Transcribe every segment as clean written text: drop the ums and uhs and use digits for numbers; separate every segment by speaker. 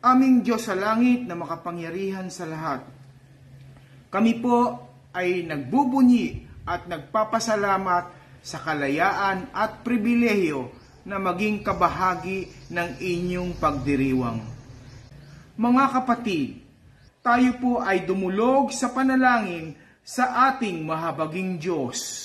Speaker 1: Aming Diyos sa langit na makapangyarihan sa lahat, kami po ay nagbubunyi at nagpapasalamat sa kalayaan at pribilehyo na maging kabahagi ng inyong pagdiriwang. Mga kapatid, tayo po ay dumulog sa panalangin sa ating mahabaging Diyos.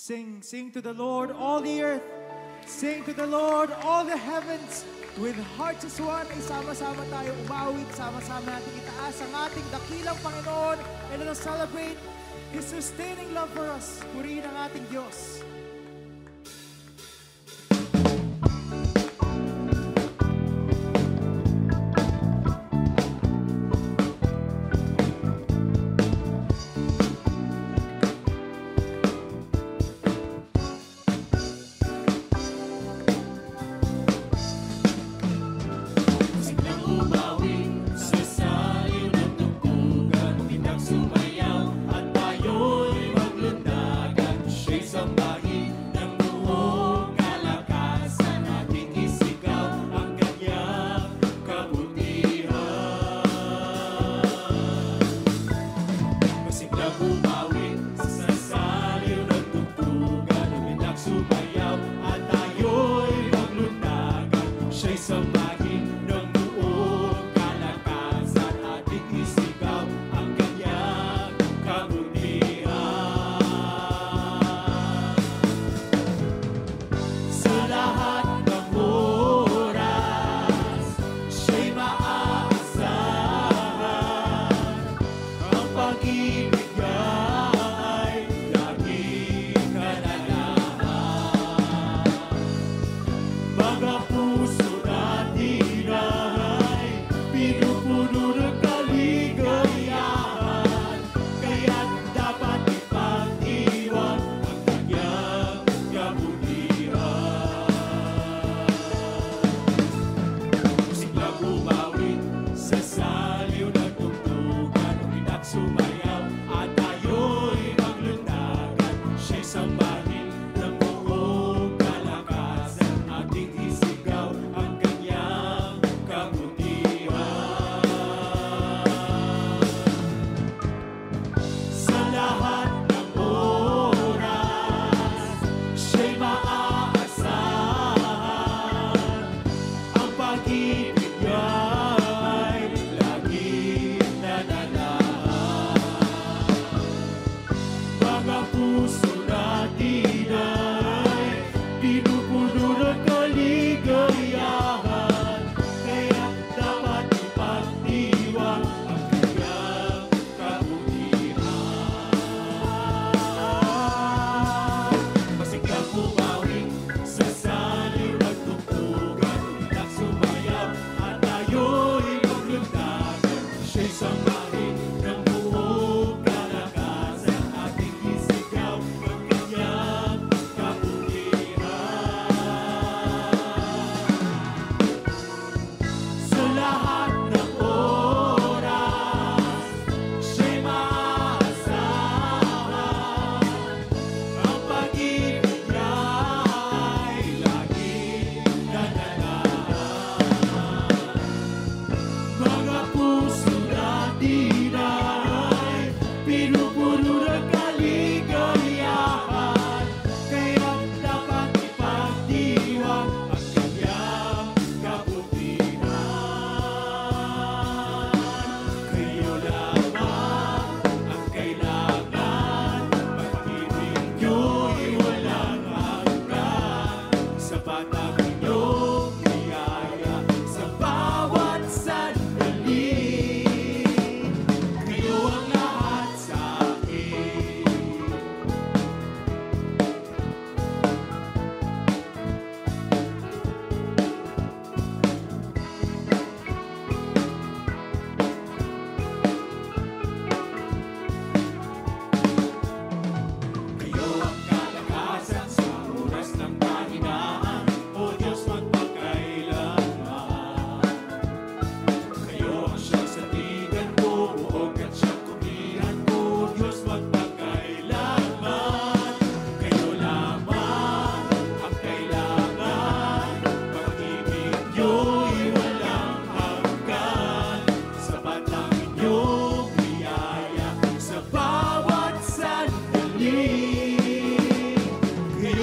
Speaker 2: Sing, sing to the Lord, all the earth. Sing to the Lord, all the heavens. With hearts as one, ay sama-sama tayo umawit, sama-sama natin itaas ang ating dakilang Panginoon, and let us celebrate His sustaining love for us. Purihin ang ating Diyos.
Speaker 3: Somebody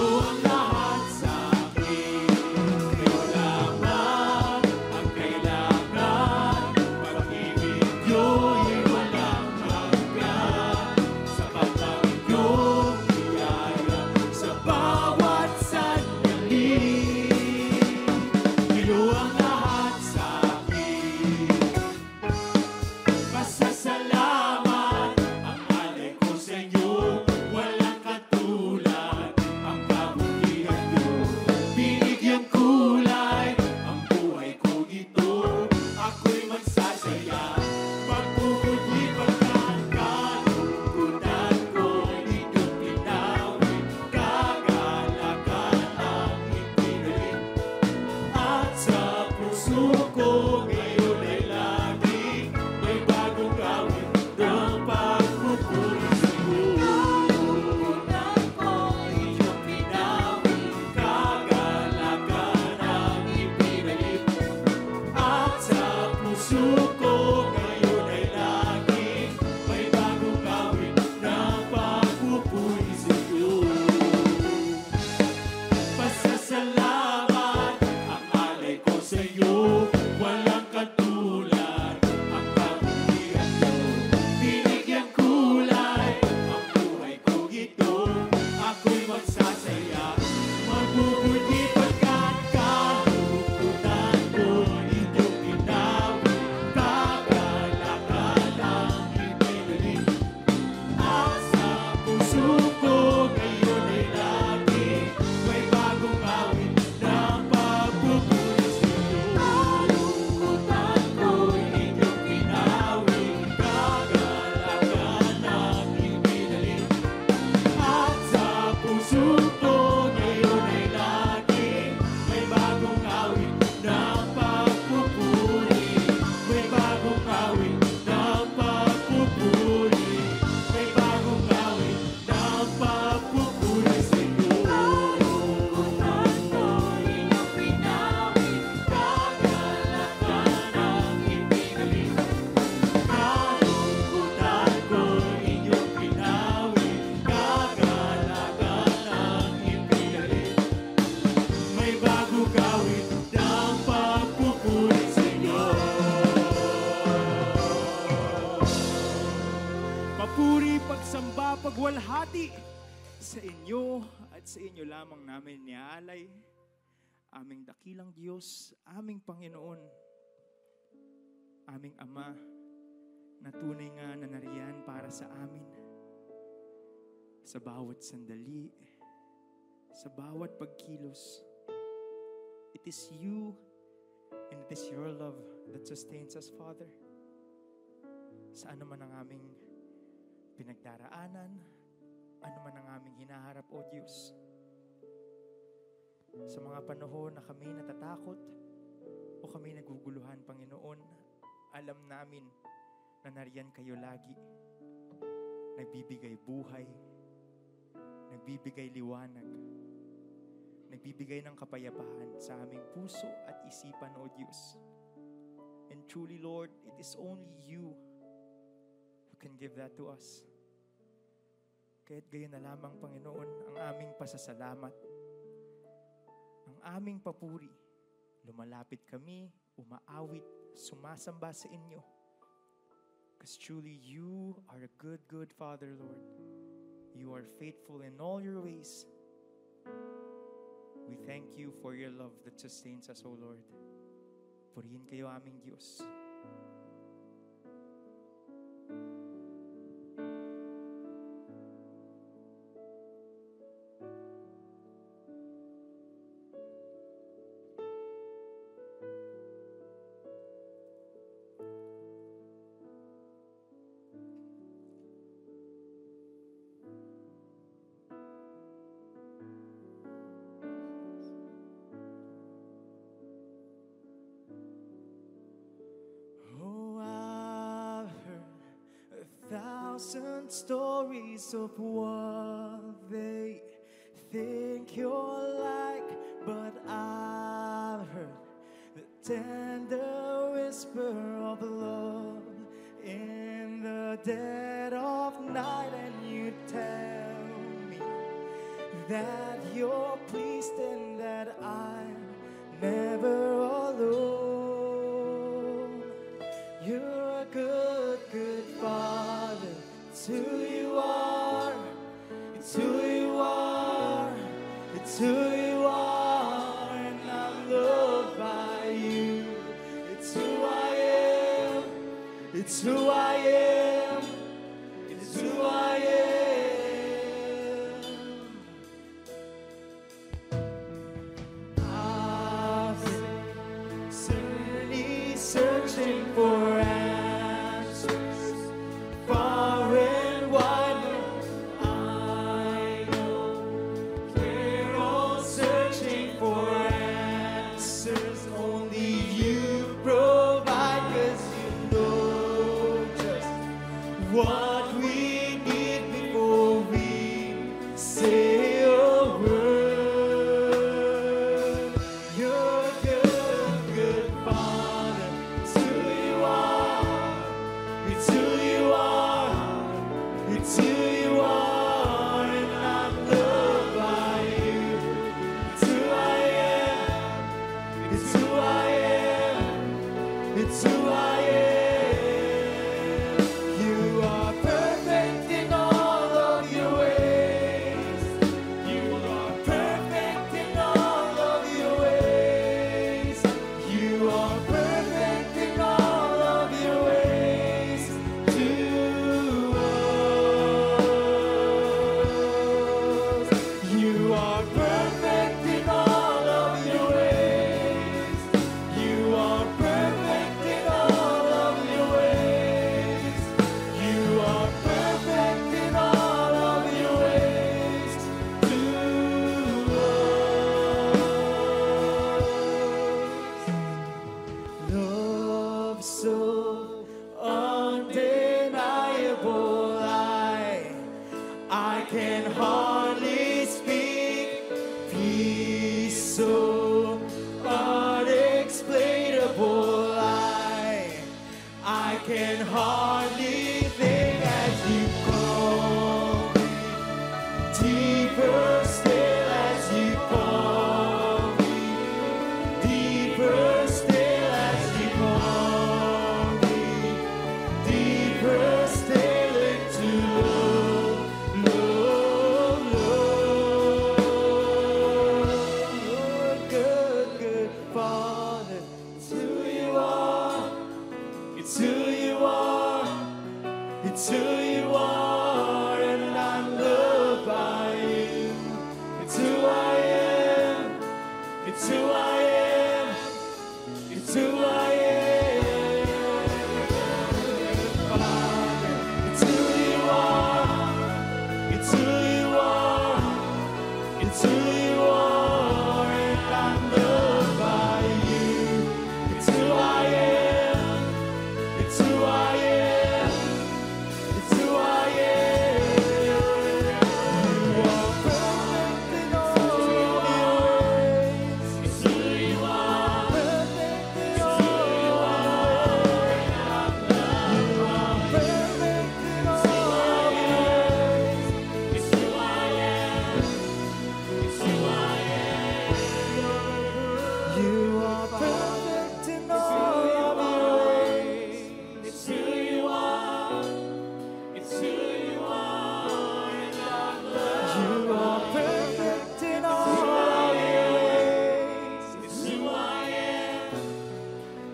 Speaker 2: ang lahat sa akin. Kayo lamang ang kailangan. Pag-ibig niyo'y walang hanggan. Sapat ang iyong biyaya sa bawat sandali. Kayo ang lahat sa akin. Pasasalamat ang alay ko sa inyo. Walang katulad ang kabutihan niyo. Binigyang kulay ang buhay ko ito. Ako'y magsasaya. Pagpupuli pagkakalukutan ko. Inyong pinawin. Kagalakan ang ipinalit. At sa puso ko ngayon ay laging may bagong gawin ng pagpupuri sa iyo. Lukutan ko inyong pinawin. Kagalakan ang ipinalit. At sa puso ko ngayon ay laging may bagong gawin ng pagpupuri sa iyo. Pasasalamat ang alay ko sa iyo. Walang katulad ang kabutihan niyo. Binigyang kulay ang buhay ko ito. Ako'y magsasaya. Magbubunyi pagkat kalukutan ko. Inyong pinawin. Kagalakan ang ipinalit. At sa puso ko ngayon ay laging may bagong gawin ng pagpupuri sa iyo. Lukutan ko inyong pinawin. Kagalakan ang ipinalit. At sa puso ko ngayon ay laging may bagong gawin ng pagpupuri. May bagong gawin ng pagpupuri. May bagong gawin ng pagpupuri sa iyo. Lukutan ko inyong pinawin. Kagalakan ang ipinalit. Kalungkutan ko inyong pinawin. Kagalakan ang ipinalit. May bagong gawin ng pagpupuri sa iyo. Papuri, pagsamba, pagwalhati sa inyo at sa inyo lamang namin niaalay. Aming dakilang Diyos, aming Panginoon, aming Ama, na tunay nga na nariyan para sa amin. Sa bawat sandali, sa bawat pagkilos. It is you and it is your love that sustains us, Father. Sa ano man ang aming pinagdaraanan, ano man ang aming hinaharap, O Diyos. Sa mga panahon na kami natatakot o kami naguguluhan, Panginoon, alam namin na nariyan kayo lagi. Nagbibigay buhay, nagbibigay liwanag, nagbibigay ng kapayapaan sa aming puso at isipan, O Diyos. And truly, Lord, it is only you who can give that to us. Kaya't gayon na lamang, Panginoon, ang aming pasasalamat, ang aming papuri. Lumalapit kami, umaawit, sumasamba sa inyo. Because truly, you are a good, good Father, Lord. You are faithful in all your ways. We thank you for your love that sustains us, O Lord. Purihin kayo aming Diyos. Thousand stories of what they think you're like, but I've heard the tender whisper of love in the dead of night, and you tell me that you're pleased and that I'm never alone. You're a good, good Father. It's who you are. It's who you are. It's who you are. And I'm loved by you. It's who I am. It's who I am. It's who I am. I've been certainly searching for answers far and wide. I know we're all searching for answers. Only you provide, 'cause you know just what we need before we say a word. You're a good, good Father. It's who you are. It's who you are. It's who you are. And I'm loved by you. It's who I am. It's who I am. It's who I am. You are perfect in all of your ways. You are perfect in all of your ways. You are perfect in all of your ways to us. You are perfect in all of your ways. You are perfect in all of your ways. You are perfect in all of your ways to us. Love so undeniable, I can hardly speak. Peace so unexplainable, I can hardly think as you call me. Deeper still as you call me. Deeper still as you call me. Deeper still into love, love, love. You're a good, good Father. It's who you are. It's who you are. It's who you are. And I'm loved by you. It's who I am. It's who I am. It's who I am. Father, it's who you are. It's who you are. It's who you are. And I'm loved by you. It's who I am. It's who I am. It's who I am. You are perfect in all your ways. It's who you are. Perfect in all your ways. You are perfect in all your ways. It's who I am. It's who I am. You are perfect in all of your ways. It's who you are. It's who you are. And I love you. Are perfect in all of your ways. It's who I am.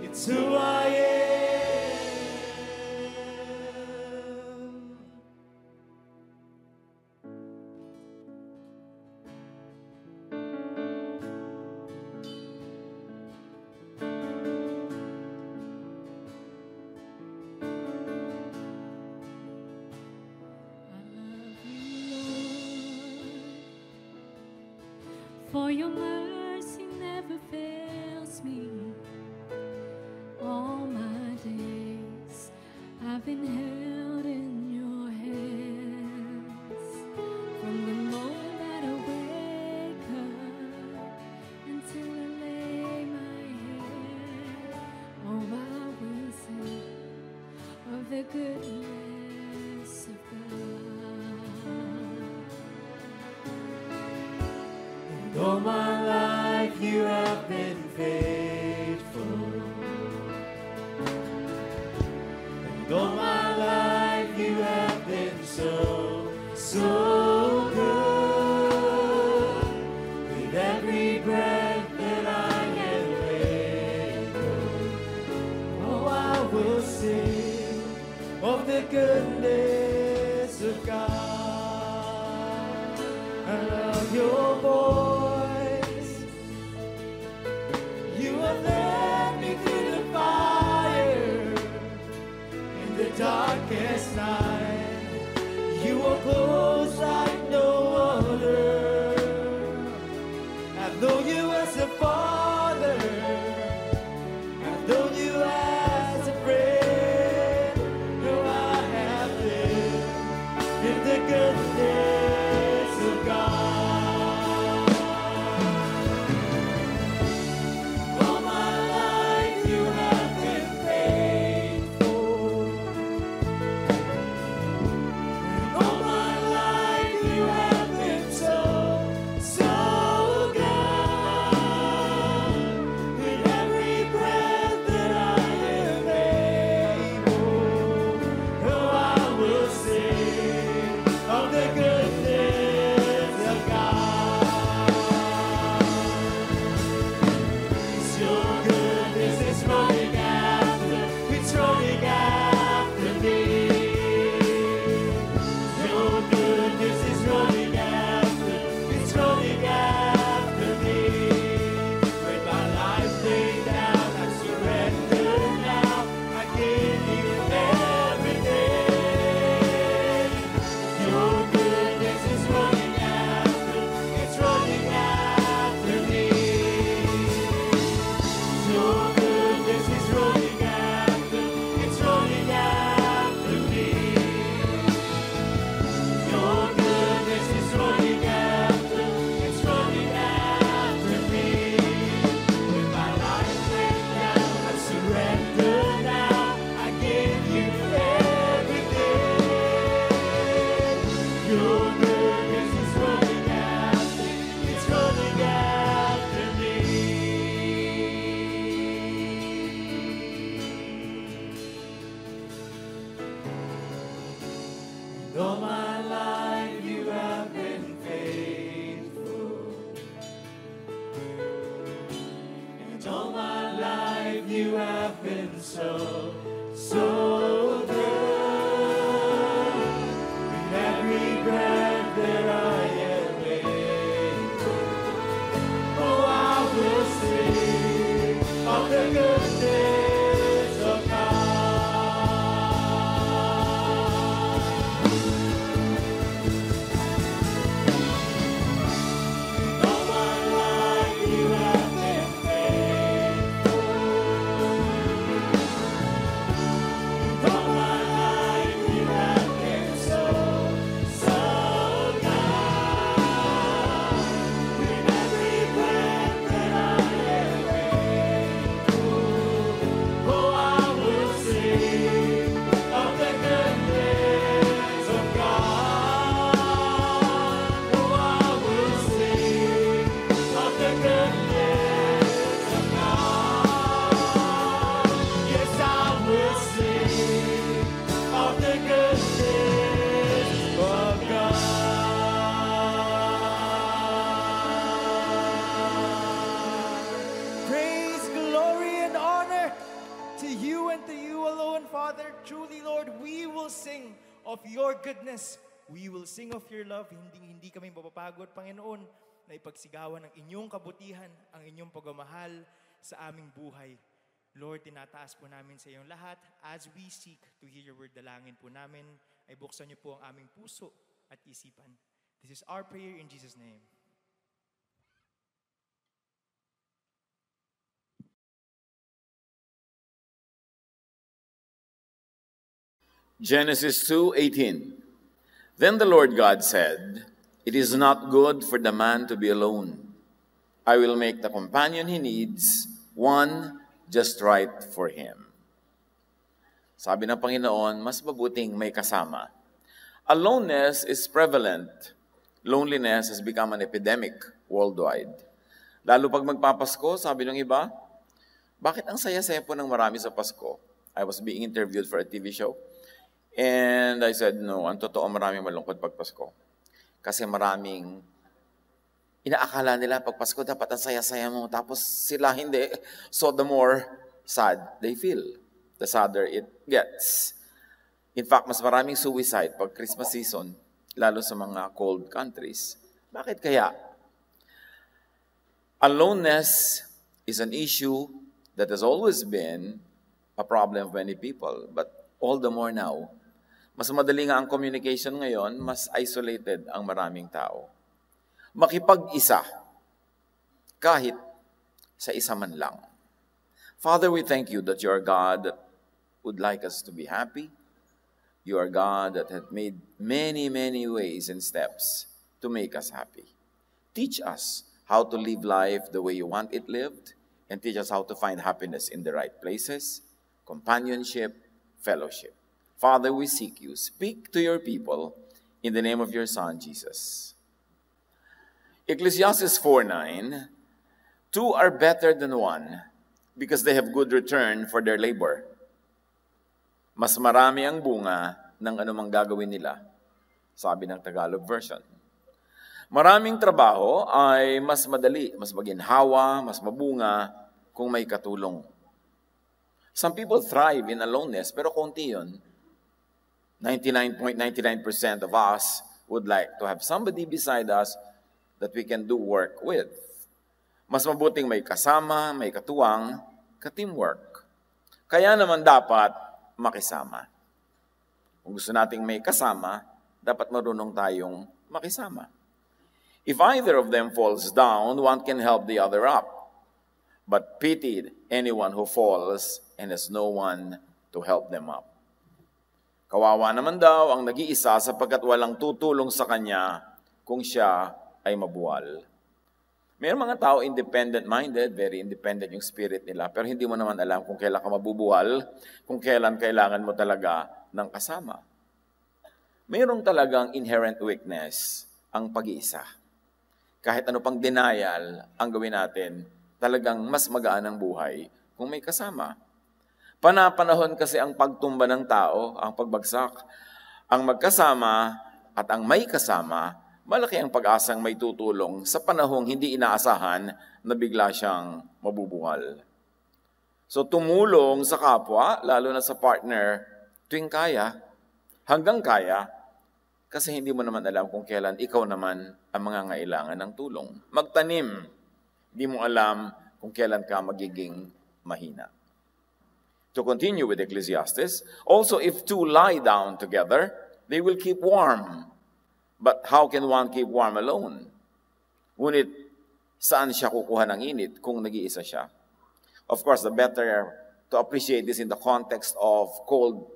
Speaker 2: It's who I am.
Speaker 3: For your mercy never fails me. All my days I've been held in your hands. From the moment that I wake up until I lay my head, oh, I will sing of the goodness of God.
Speaker 2: All my life you have been faithful. And all my life you have been so, so good. With every breath that I am able, oh, I will sing of the goodness of God. I love your voice. You have led me through the fire in the darkest night. You are close like no other. I've known you as a father. I've known you as a friend. No, I have lived in the goodness of God. All my life you have been faithful. All my life you have been so, so good. With every breath that I am able, oh, I will sing of the goodness of God. 'Cause your goodness is running after, it's running after me. Your goodness is running after, it's running after me. With my life laid down, I surrender now. I give you everything. Your goodness is running after, it's running after me. Your goodness is running after, it's running after me. Your goodness is running after, it's running after me. With my life laid down, I surrender now. I give you everything. Your goodness is running after, it's running after me. And all my life you have been faithful. And all my life you have been so, so good. With every breath that I am able, oh, I will sing of the goodness of God. All my life you have been faithful. All my life you have been so, so good. With every breath that I am able, oh, I will sing of the goodness of God. Oh, I will sing of the goodness of God. Yes, I will sing of the goodness of God. Praise, glory, and honor to you and to you alone, Father. Truly, Lord, we will sing of your goodness. We will sing of your love. Hindi kami mapapagod, Panginoon, na ipagsigawan ang inyong kabutihan, ang inyong pagmamahal sa aming buhay. Lord, tinataas po namin sa iyong lahat. As we seek to hear your word, dalangin po namin, ay buksan niyo po ang aming puso at isipan. This is our prayer in Jesus' name.
Speaker 4: Genesis 2:18. Then the Lord God said, "It is not good for the man to be alone. I will make the companion he needs, one just right for him." Sabi ng Panginoon, mas mabuting may kasama. Aloneness is prevalent. Loneliness has become an epidemic worldwide. Lalo pag magpapasko, sabi ng iba, bakit ang saya-saya po ng marami sa Pasko? I was being interviewed for a TV show. And I said, no, ang totoo maraming malungkot pag Pasko. Kasi maraming inaakala nila pag Pasko dapat ang saya-saya mo. Tapos sila hindi. So the more sad they feel, the sadder it gets. In fact, mas maraming suicide pag Christmas season, lalo sa mga cold countries. Bakit kaya? Aloneness is an issue that has always been a problem of many people, but all the more now. Mas madali nga ang communication ngayon, mas isolated ang maraming tao. Makipag-isa, kahit sa isa man lang. Father, we thank you that you are God that would like us to be happy. You are God that had made many, many ways and steps to make us happy. Teach us how to live life the way you want it lived, and teach us how to find happiness in the right places, companionship, fellowship. Father, we seek you. Speak to your people in the name of your Son, Jesus. Ecclesiastes 4:9, two are better than one because they have good return for their labor. Mas marami ang bunga ng anumang gagawin nila, sabi ng Tagalog version. Maraming trabaho ay mas madali, mas maginhawa, mas mabunga kung may katulong. Some people thrive in aloneness, pero konti yun. 99.99% of us would like to have somebody beside us that we can do work with. Mas mabuting may kasama, may katuwang, ka-teamwork. Kaya naman dapat makisama. Kung gusto nating may kasama, dapat marunong tayong makisama. If either of them falls down, one can help the other up. But pity anyone who falls and has no one to help them up. Kawawa naman daw ang nag-iisa sapagkat walang tutulong sa kanya kung siya ay mabuwal. May mga tao independent-minded, very independent yung spirit nila, pero hindi mo naman alam kung kailan ka mabubuwal, kung kailan kailangan mo talaga ng kasama. Mayroong talagang inherent weakness ang pag-iisa. Kahit ano pang denial ang gawin natin, talagang mas magaan ang buhay kung may kasama. Panapanahon kasi ang pagtumba ng tao, ang pagbagsak, ang magkasama at ang may kasama, malaki ang pag-asang may tutulong sa panahong hindi inaasahan na bigla siyang mabubuhal. So tumulong sa kapwa, lalo na sa partner, tuwing kaya, hanggang kaya, kasi hindi mo naman alam kung kailan ikaw naman ang mangangailangan ng tulong. Magtanim, hindi mo alam kung kailan ka magiging mahina. To continue with Ecclesiastes, also if two lie down together, they will keep warm. But how can one keep warm alone? Ngunit, saan siya kukuha ng init kung nag-iisa siya? Of course, the better to appreciate this in the context of cold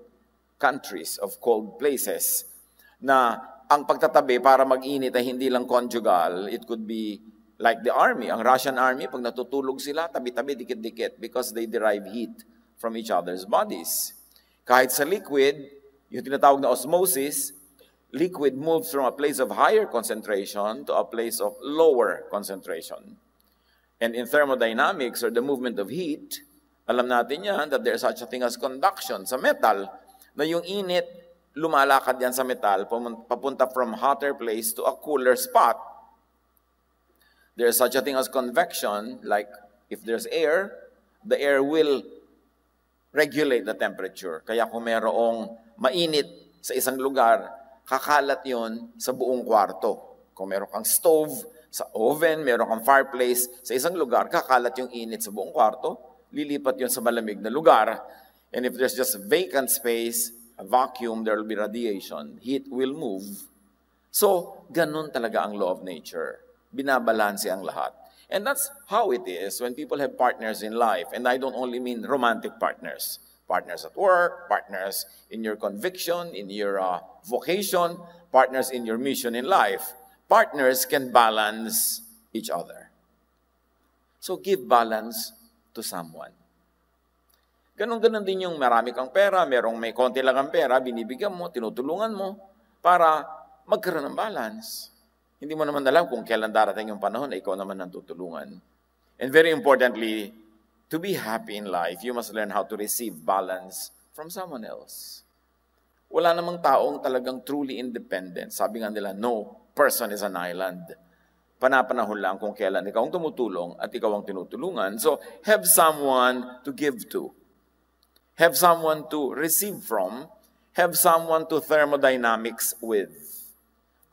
Speaker 4: countries, of cold places, na ang pagtatabi para mag-init ay hindi lang conjugal. It could be like the army. Ang Russian army, pag natutulog sila, tabi-tabi, dikit-dikit, because they derive heat from each other's bodies. Kahit sa liquid, yung tinatawag na osmosis, liquid moves from a place of higher concentration to a place of lower concentration. And in thermodynamics, or the movement of heat, alam natin yan that there's such a thing as conduction sa metal, na yung init, lumalakad yan sa metal, papunta from hotter place to a cooler spot. There's such a thing as convection, like if there's air, the air will regulate the temperature. Kaya kung mayroong mainit sa isang lugar, kakalat yon sa buong kwarto. Kung meron kang stove sa oven, meron kang fireplace sa isang lugar, kakalat yung init sa buong kwarto, lilipat yon sa malamig na lugar. And if there's just vacant space, a vacuum, there will be radiation. Heat will move. So, ganun talaga ang law of nature. Binabalanse ang lahat. And that's how it is when people have partners in life. And I don't only mean romantic partners. Partners at work, partners in your conviction, in your vocation, partners in your mission in life. Partners can balance each other. So, give balance to someone. Ganon-ganon din yung marami kang pera, merong may konti lang ang pera, binibigyan mo, tinutulungan mo para magkaroon ng balance. Hindi mo naman alam kung kailan darating yung panahon na ikaw naman ang tutulungan. And very importantly, to be happy in life, you must learn how to receive balance from someone else. Wala namang taong talagang truly independent. Sabi nga nila, no person is an island. Panapanahon lang kung kailan ikaw ang tumutulong at ikaw ang tinutulungan. So, have someone to give to. Have someone to receive from. Have someone to thermodynamics with.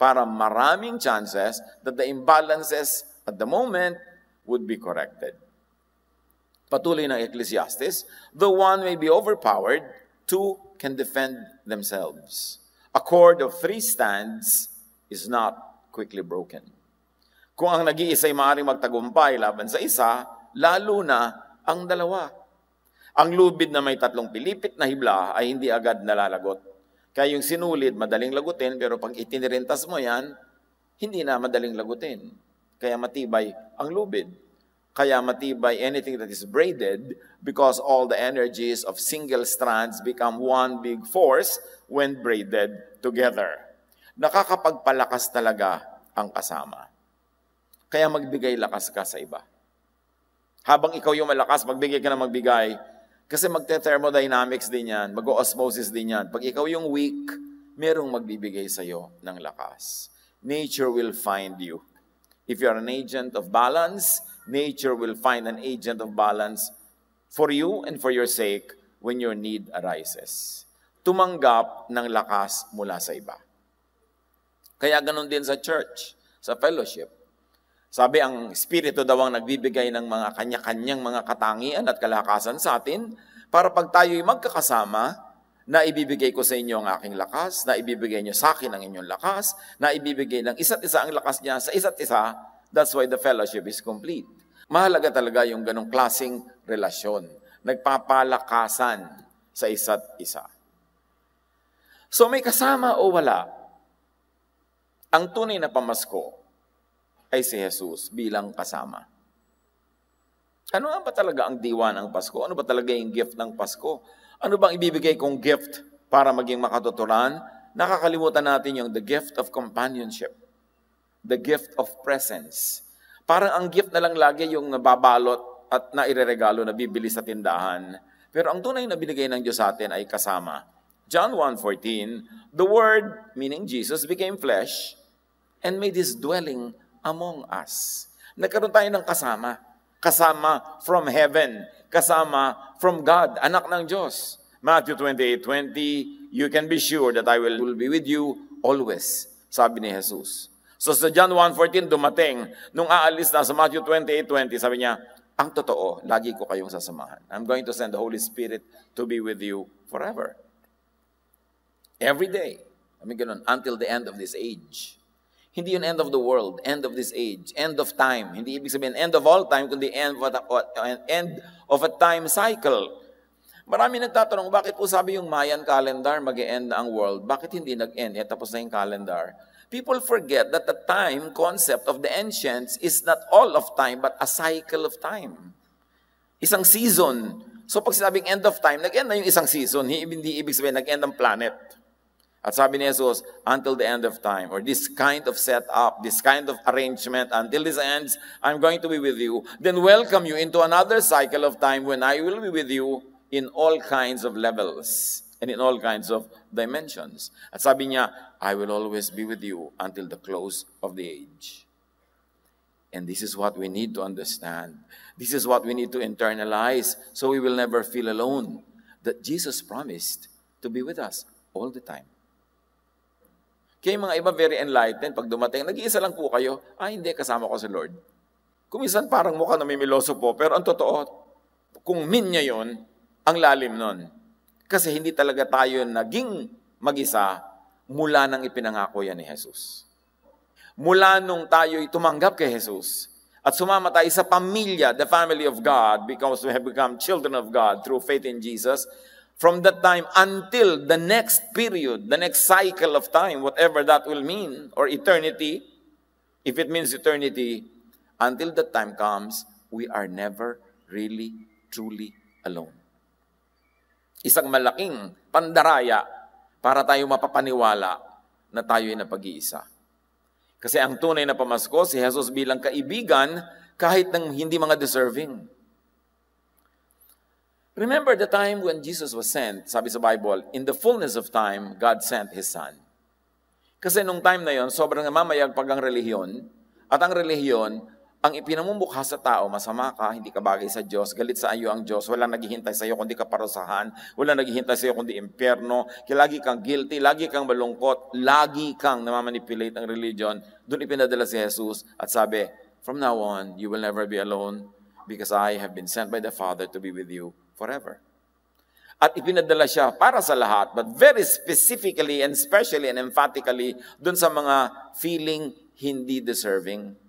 Speaker 4: Para maraming chances that the imbalances at the moment would be corrected. Patuloy ng Ecclesiastes, the one may be overpowered, two can defend themselves. A cord of three strands is not quickly broken. Kung ang nag-iisa ay maaaring magtagumpay laban sa isa, lalo na ang dalawa. Ang lubid na may tatlong pilipit na hibla ay hindi agad nalalagot. Kaya yung sinulid, madaling lagutin, pero pag itinirintas mo yan, hindi na madaling lagutin. Kaya matibay ang lubid. Kaya matibay anything that is braided because all the energies of single strands become one big force when braided together. Nakakapagpalakas talaga ang kasama. Kaya magbigay lakas ka sa iba. Habang ikaw yung malakas, magbigay ka na magbigay. Kasi magte-thermodynamics din yan, mag-osmosis din yan. Pag ikaw yung weak, merong magbibigay sa'yo ng lakas. Nature will find you. If you are an agent of balance, nature will find an agent of balance for you and for your sake when your need arises. Tumanggap ng lakas mula sa iba. Kaya ganun din sa church, sa fellowship. Sabi, ang Espiritu daw ang nagbibigay ng mga kanya-kanyang mga katangian at kalakasan sa atin para pag tayo'y magkakasama, na ibibigay ko sa inyo ang aking lakas, na ibibigay nyo sa akin ang inyong lakas, na ibibigay ng isa't isa ang lakas niya sa isa't isa. That's why the fellowship is complete. Mahalaga talaga yung ganong klaseng relasyon. Nagpapalakasan sa isa't isa. So may kasama o wala, ang tunay na pamasko ay si Jesus bilang kasama. Ano nga ba talaga ang diwa ng Pasko? Ano ba talaga yung gift ng Pasko? Ano bang ibibigay kong gift para maging makatuturan? Nakakalimutan natin yung the gift of companionship. The gift of presence. Parang ang gift na lang lagi yung nababalot at naireregalo na bibili sa tindahan. Pero ang tunay na binigay ng Diyos sa atin ay kasama. John 1:14, the Word, meaning Jesus, became flesh and made His dwelling among us. Nagkaroon tayo ng kasama. Kasama from heaven. Kasama from God, anak ng Diyos. Matthew 28:20, you can be sure that I will be with you always, sabi ni Jesus. So sa John 1:14 dumating, nung aalis na sa Matthew 28:20, sabi niya, ang totoo, lagi ko kayong sasamahan. I'm going to send the Holy Spirit to be with you forever. Every day. Ganun, until the end of this age. Hindi yun end of the world, end of this age, end of time. Hindi ibig sabihin end of all time, kundi end of a time cycle. Marami nagtatanong, bakit po sabi yung Mayan calendar, mag-e-end na ang world? Bakit hindi nag-end? Tapos na yung calendar. People forget that the time concept of the ancients is not all of time, but a cycle of time. Isang season. So pag sinabing end of time, nag-end na yung isang season. Hindi ibig sabihin, nag-end ang planet. At sabi ni Jesus, until the end of time, or this kind of setup, this kind of arrangement, until this ends, I'm going to be with you. Then welcome you into another cycle of time when I will be with you in all kinds of levels and in all kinds of dimensions. At sabi niya, I will always be with you until the close of the age. And this is what we need to understand. This is what we need to internalize so we will never feel alone. That Jesus promised to be with us all the time. Kaya mga iba very enlightened, pag dumating, nag-iisa lang po kayo, hindi, kasama ko si Lord. Kuminsan parang mukha namimiloso po, pero ang totoo, kung niya yun, ang lalim nun. Kasi hindi talaga tayo naging mag-isa mula nang ipinangako yan ni Jesus. Mula nung tayo'y tumanggap kay Jesus, at sumama tayo sa pamilya, the family of God, because we have become children of God through faith in Jesus, from that time until the next period, the next cycle of time, whatever that will mean, or eternity, if it means eternity, until that time comes, we are never really, truly alone. Isang malaking pandaraya para tayo mapapaniwala na tayo ay napag-iisa. Kasi ang tunay na pamasko, si Jesus bilang kaibigan, kahit ng hindi mga deserving. Remember the time when Jesus was sent, sabi sa Bible, in the fullness of time, God sent His Son. Kasi nung time na yon, sobrang namamayagpag ang relihiyon, at ang relihiyon, ang ipinamumukha sa tao, masama ka, hindi ka bagay sa Diyos, galit sa iyo ang Diyos, walang naghihintay sa iyo kundi kaparusahan, walang naghihintay sa iyo kundi impyerno, kaya lagi kang guilty, lagi kang malungkot, lagi kang namamanipulate ang religion. Doon ipinadala si Jesus at sabi, from now on, you will never be alone because I have been sent by the Father to be with you forever. At ipinadala siya para sa lahat, but very specifically and specially and emphatically doon sa mga feeling hindi deserving.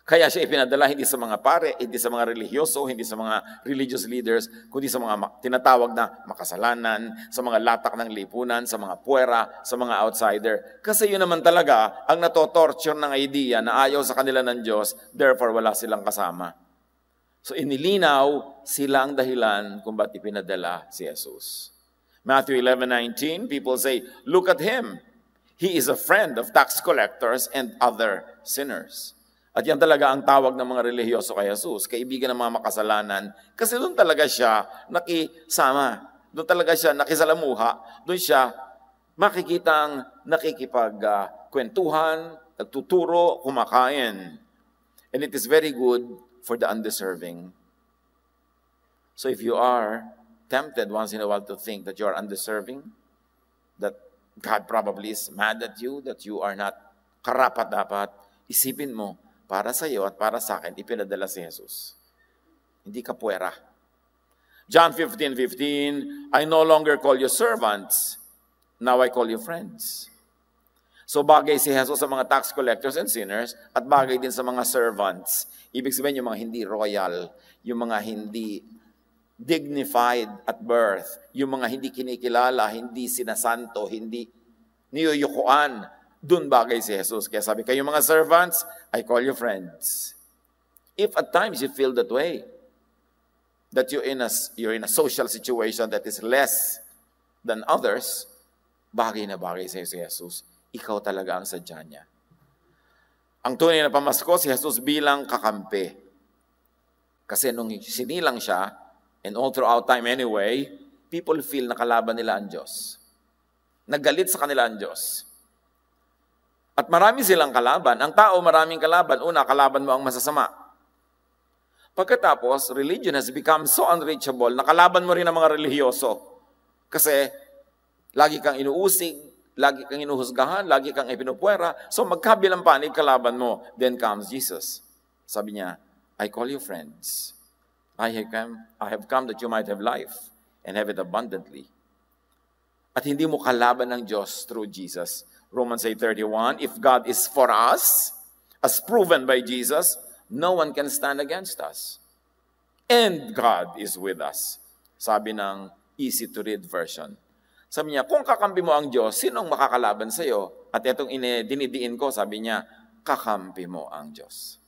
Speaker 4: Kaya siya ipinadala hindi sa mga pare, hindi sa mga religyoso, hindi sa mga religious leaders, kundi sa mga tinatawag na makasalanan, sa mga latak ng lipunan, sa mga puwera, sa mga outsider. Kasi yun naman talaga ang natotorture ng idea na ayaw sa kanila ng Diyos, therefore wala silang kasama. So inilinaw sila ang dahilan kung ba't ipinadala si Jesus. Matthew 11:19, people say, look at Him. He is a friend of tax collectors and other sinners. At yan talaga ang tawag ng mga relihiyoso kay Jesus, kaibigan ng mga makasalanan, kasi doon talaga siya nakisama, doon talaga siya nakisalamuha, doon siya makikitang nakikipagkwentuhan, nagtuturo, kumakain. And it is very good for the undeserving. So if you are tempted once in a while to think that you are undeserving, that God probably is mad at you, that you are not karapat-dapat, isipin mo, para sa iyo at para sa akin, ipinadala si Jesus. Hindi ka puwera. John 15:15, I no longer call you servants, now I call you friends. So bagay si Jesus sa mga tax collectors and sinners, at bagay din sa mga servants. Ibig sabihin yung mga hindi royal, yung mga hindi dignified at birth, yung mga hindi kinikilala, hindi sinasanto, hindi niyuyukuan, dun bagay si Jesus. Kaya sabi, kayo mga servants, I call you friends. If at times you feel that way, that you're in a social situation that is less than others, bagay na bagay sa si Jesus. Ikaw talaga ang sadya niya. Ang tunay na pamasko, si Jesus bilang kakampi. Kasi nung sinilang siya, and all throughout time anyway, people feel na kalaban nila ang Diyos. Nagalit sa kanila ang Diyos. At marami silang kalaban. Ang tao maraming kalaban. Una, kalaban mo ang masasama. Pagkatapos, religion has become so unreachable na kalaban mo rin ang mga relihiyoso. Kasi lagi kang inuusig, lagi kang inuhusgahan, lagi kang ipinupwera. So magkabilang panig kalaban mo. Then comes Jesus. Sabi niya, I call you friends. I have come that you might have life and have it abundantly. At hindi mo kalaban ng Diyos through Jesus. Romans 8:31, if God is for us, as proven by Jesus, no one can stand against us. And God is with us. Sabi ng easy-to-read version. Sabi niya, kung kakampi mo ang Diyos, sinong makakalaban sa iyo? At itong dinidiin ko, sabi niya, kakampi mo ang Diyos.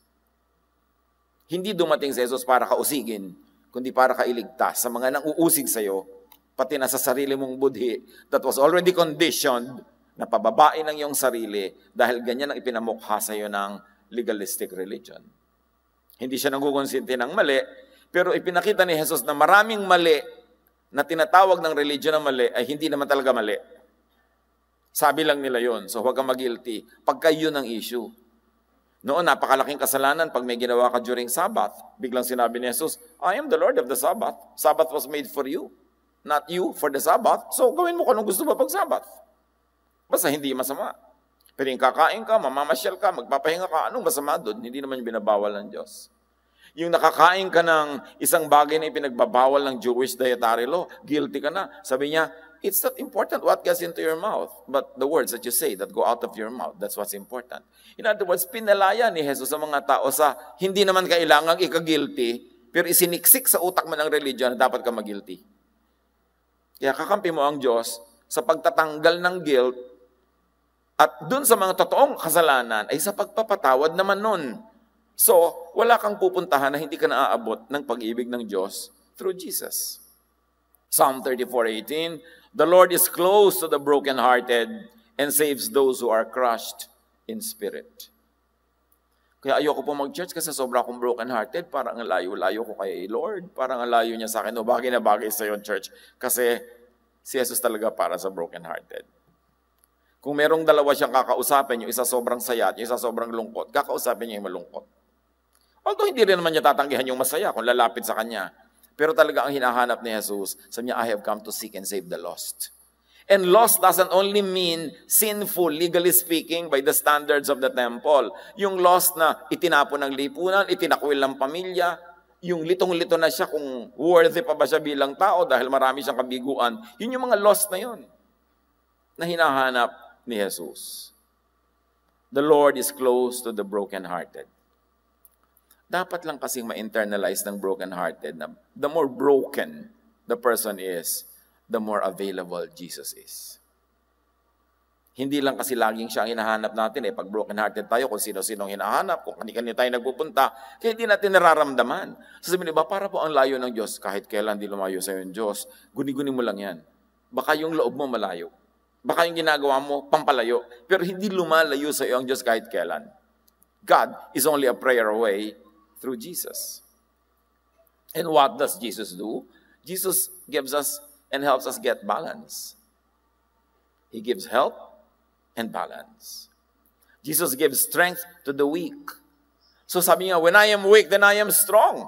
Speaker 4: Hindi dumating si Jesus para kausigin, kundi para kailigtas sa mga nang-uusig sa iyo, pati na sa sarili mong budhi that was already conditioned na pababain ang iyong sarili dahil ganyan ang ipinamukha sa iyo ng legalistic religion. Hindi siya nanggukonsinti ng mali, pero ipinakita ni Jesus na maraming mali na tinatawag ng religion na mali ay hindi naman talaga mali. Sabi lang nila yon, so huwag kang mag-guilty pagka yun ang issue. Noon, napakalaking kasalanan pag may ginawa ka during Sabbath. Biglang sinabi ni Jesus, I am the Lord of the Sabbath. Sabbath was made for you, not you for the Sabbath. So gawin mo kung anong gusto mo pag Sabbath. Basta hindi masama. Pero yung kakain ka, mamamasyal ka, magpapahinga ka, anong masama doon? Hindi naman yung binabawal ng Diyos. Yung nakakain ka ng isang bagay na ipinagbabawal ng Jewish dietary law, guilty ka na. Sabi niya, it's not important what gets into your mouth, but the words that you say that go out of your mouth, that's what's important. In other words, pinalaya ni Jesus sa mga tao sa hindi naman kailangang ika-guilty, pero isiniksik sa utak mo ng religion na dapat ka mag-guilty. Kaya kakampi mo ang Diyos sa pagtatanggal ng guilt. At dun sa mga totoong kasalanan ay sa pagpapatawad naman nun. So, wala kang pupuntahan na hindi ka naaabot ng pag-ibig ng Diyos through Jesus. Psalm 34:18, the Lord is close to the brokenhearted and saves those who are crushed in spirit. Kaya ayoko po mag-church kasi sobra akong broken-hearted. Parang ang layo-layo ko kay Lord. Parang ang layo niya sa akin. O bagay na bagay sa yung church. Kasi si Jesus talaga para sa broken-hearted. Kung merong dalawa siyang kakausapin, yung isa sobrang saya at yung isa sobrang lungkot, kakausapin niya yung malungkot. Although hindi rin naman niya tatanggihan yung masaya kung lalapit sa kanya. Pero talaga ang hinahanap ni Jesus, sabi niya, I have come to seek and save the lost. And lost doesn't only mean sinful, legally speaking, by the standards of the temple. Yung lost na itinapon ng lipunan, itinakwil ng pamilya, yung litong-lito na siya kung worthy pa ba siya bilang tao dahil marami siyang kabiguan, yun yung mga lost na yun na hinahanap ni Jesus. The Lord is close to the broken-hearted. Dapat lang kasing ma-internalize ng broken-hearted na the more broken the person is, the more available Jesus is. Hindi lang kasi laging siya ang hinahanap natin Pag broken-hearted tayo, kung sino-sino ang hinahanap, kung kanina tayo nagpupunta, kaya hindi natin nararamdaman. Sasabihin, ba, para po ang layo ng Diyos, kahit kailan di lumayo sa yung Diyos, guni-guni mo lang yan. Baka yung loob mo malayo. Baka yung ginagawa mo, pampalayo. Pero hindi lumalayo sa iyo ang Diyos kahit kailan. God is only a prayer away through Jesus. And what does Jesus do? Jesus gives us and helps us get balance. He gives help and balance. Jesus gives strength to the weak. So sabi niya, when I am weak, then I am strong.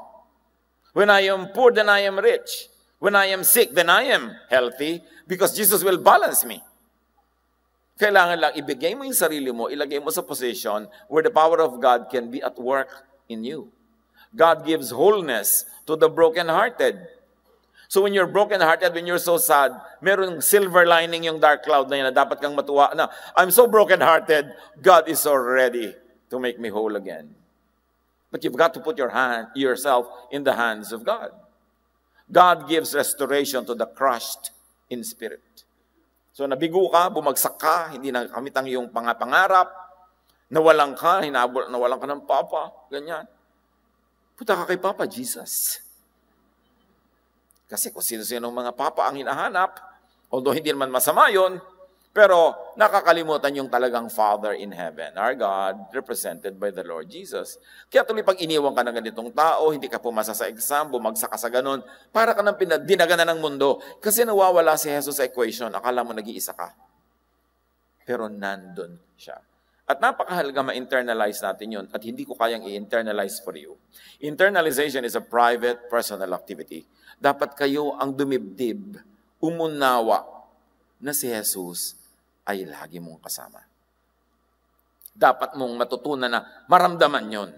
Speaker 4: When I am poor, then I am rich. When I am sick, then I am healthy because Jesus will balance me. Kailangan lang ibigay mo yung sarili mo, ilagay mo sa position where the power of God can be at work in you. God gives wholeness to the broken-hearted. So when you're broken-hearted, when you're so sad, merong silver lining yung dark cloud na yun na dapat kang matuwa na, I'm so broken-hearted, God is so ready to make me whole again. But you've got to put yourself in the hands of God. God gives restoration to the crushed in spirit. So nabigo ka, bumagsak ka, hindi na kamit ang iyong pangarap, nawalan ka ng papa, ganyan. Punta ka kay Papa Jesus. Kasi kung sino-sino mga papa ang hinahanap, although hindi naman masama yun, pero nakakalimutan yung talagang Father in heaven, our God, represented by the Lord Jesus. Kaya tuloy pag iniwan ka ng ganitong tao, hindi ka pumasa sa exam, bumagsak ka sa ganun, para ka ng dinagana ng mundo. Kasi nawawala si Jesus sa equation, akala mo nag-iisa ka. Pero nandun siya. At napakahalaga ma-internalize natin yun at hindi ko kayang i-internalize for you. Internalization is a private, personal activity. Dapat kayo ang dumibdib, umunawa na si Jesus ay lagi mong kasama. Dapat mong matutunan na maramdaman yon.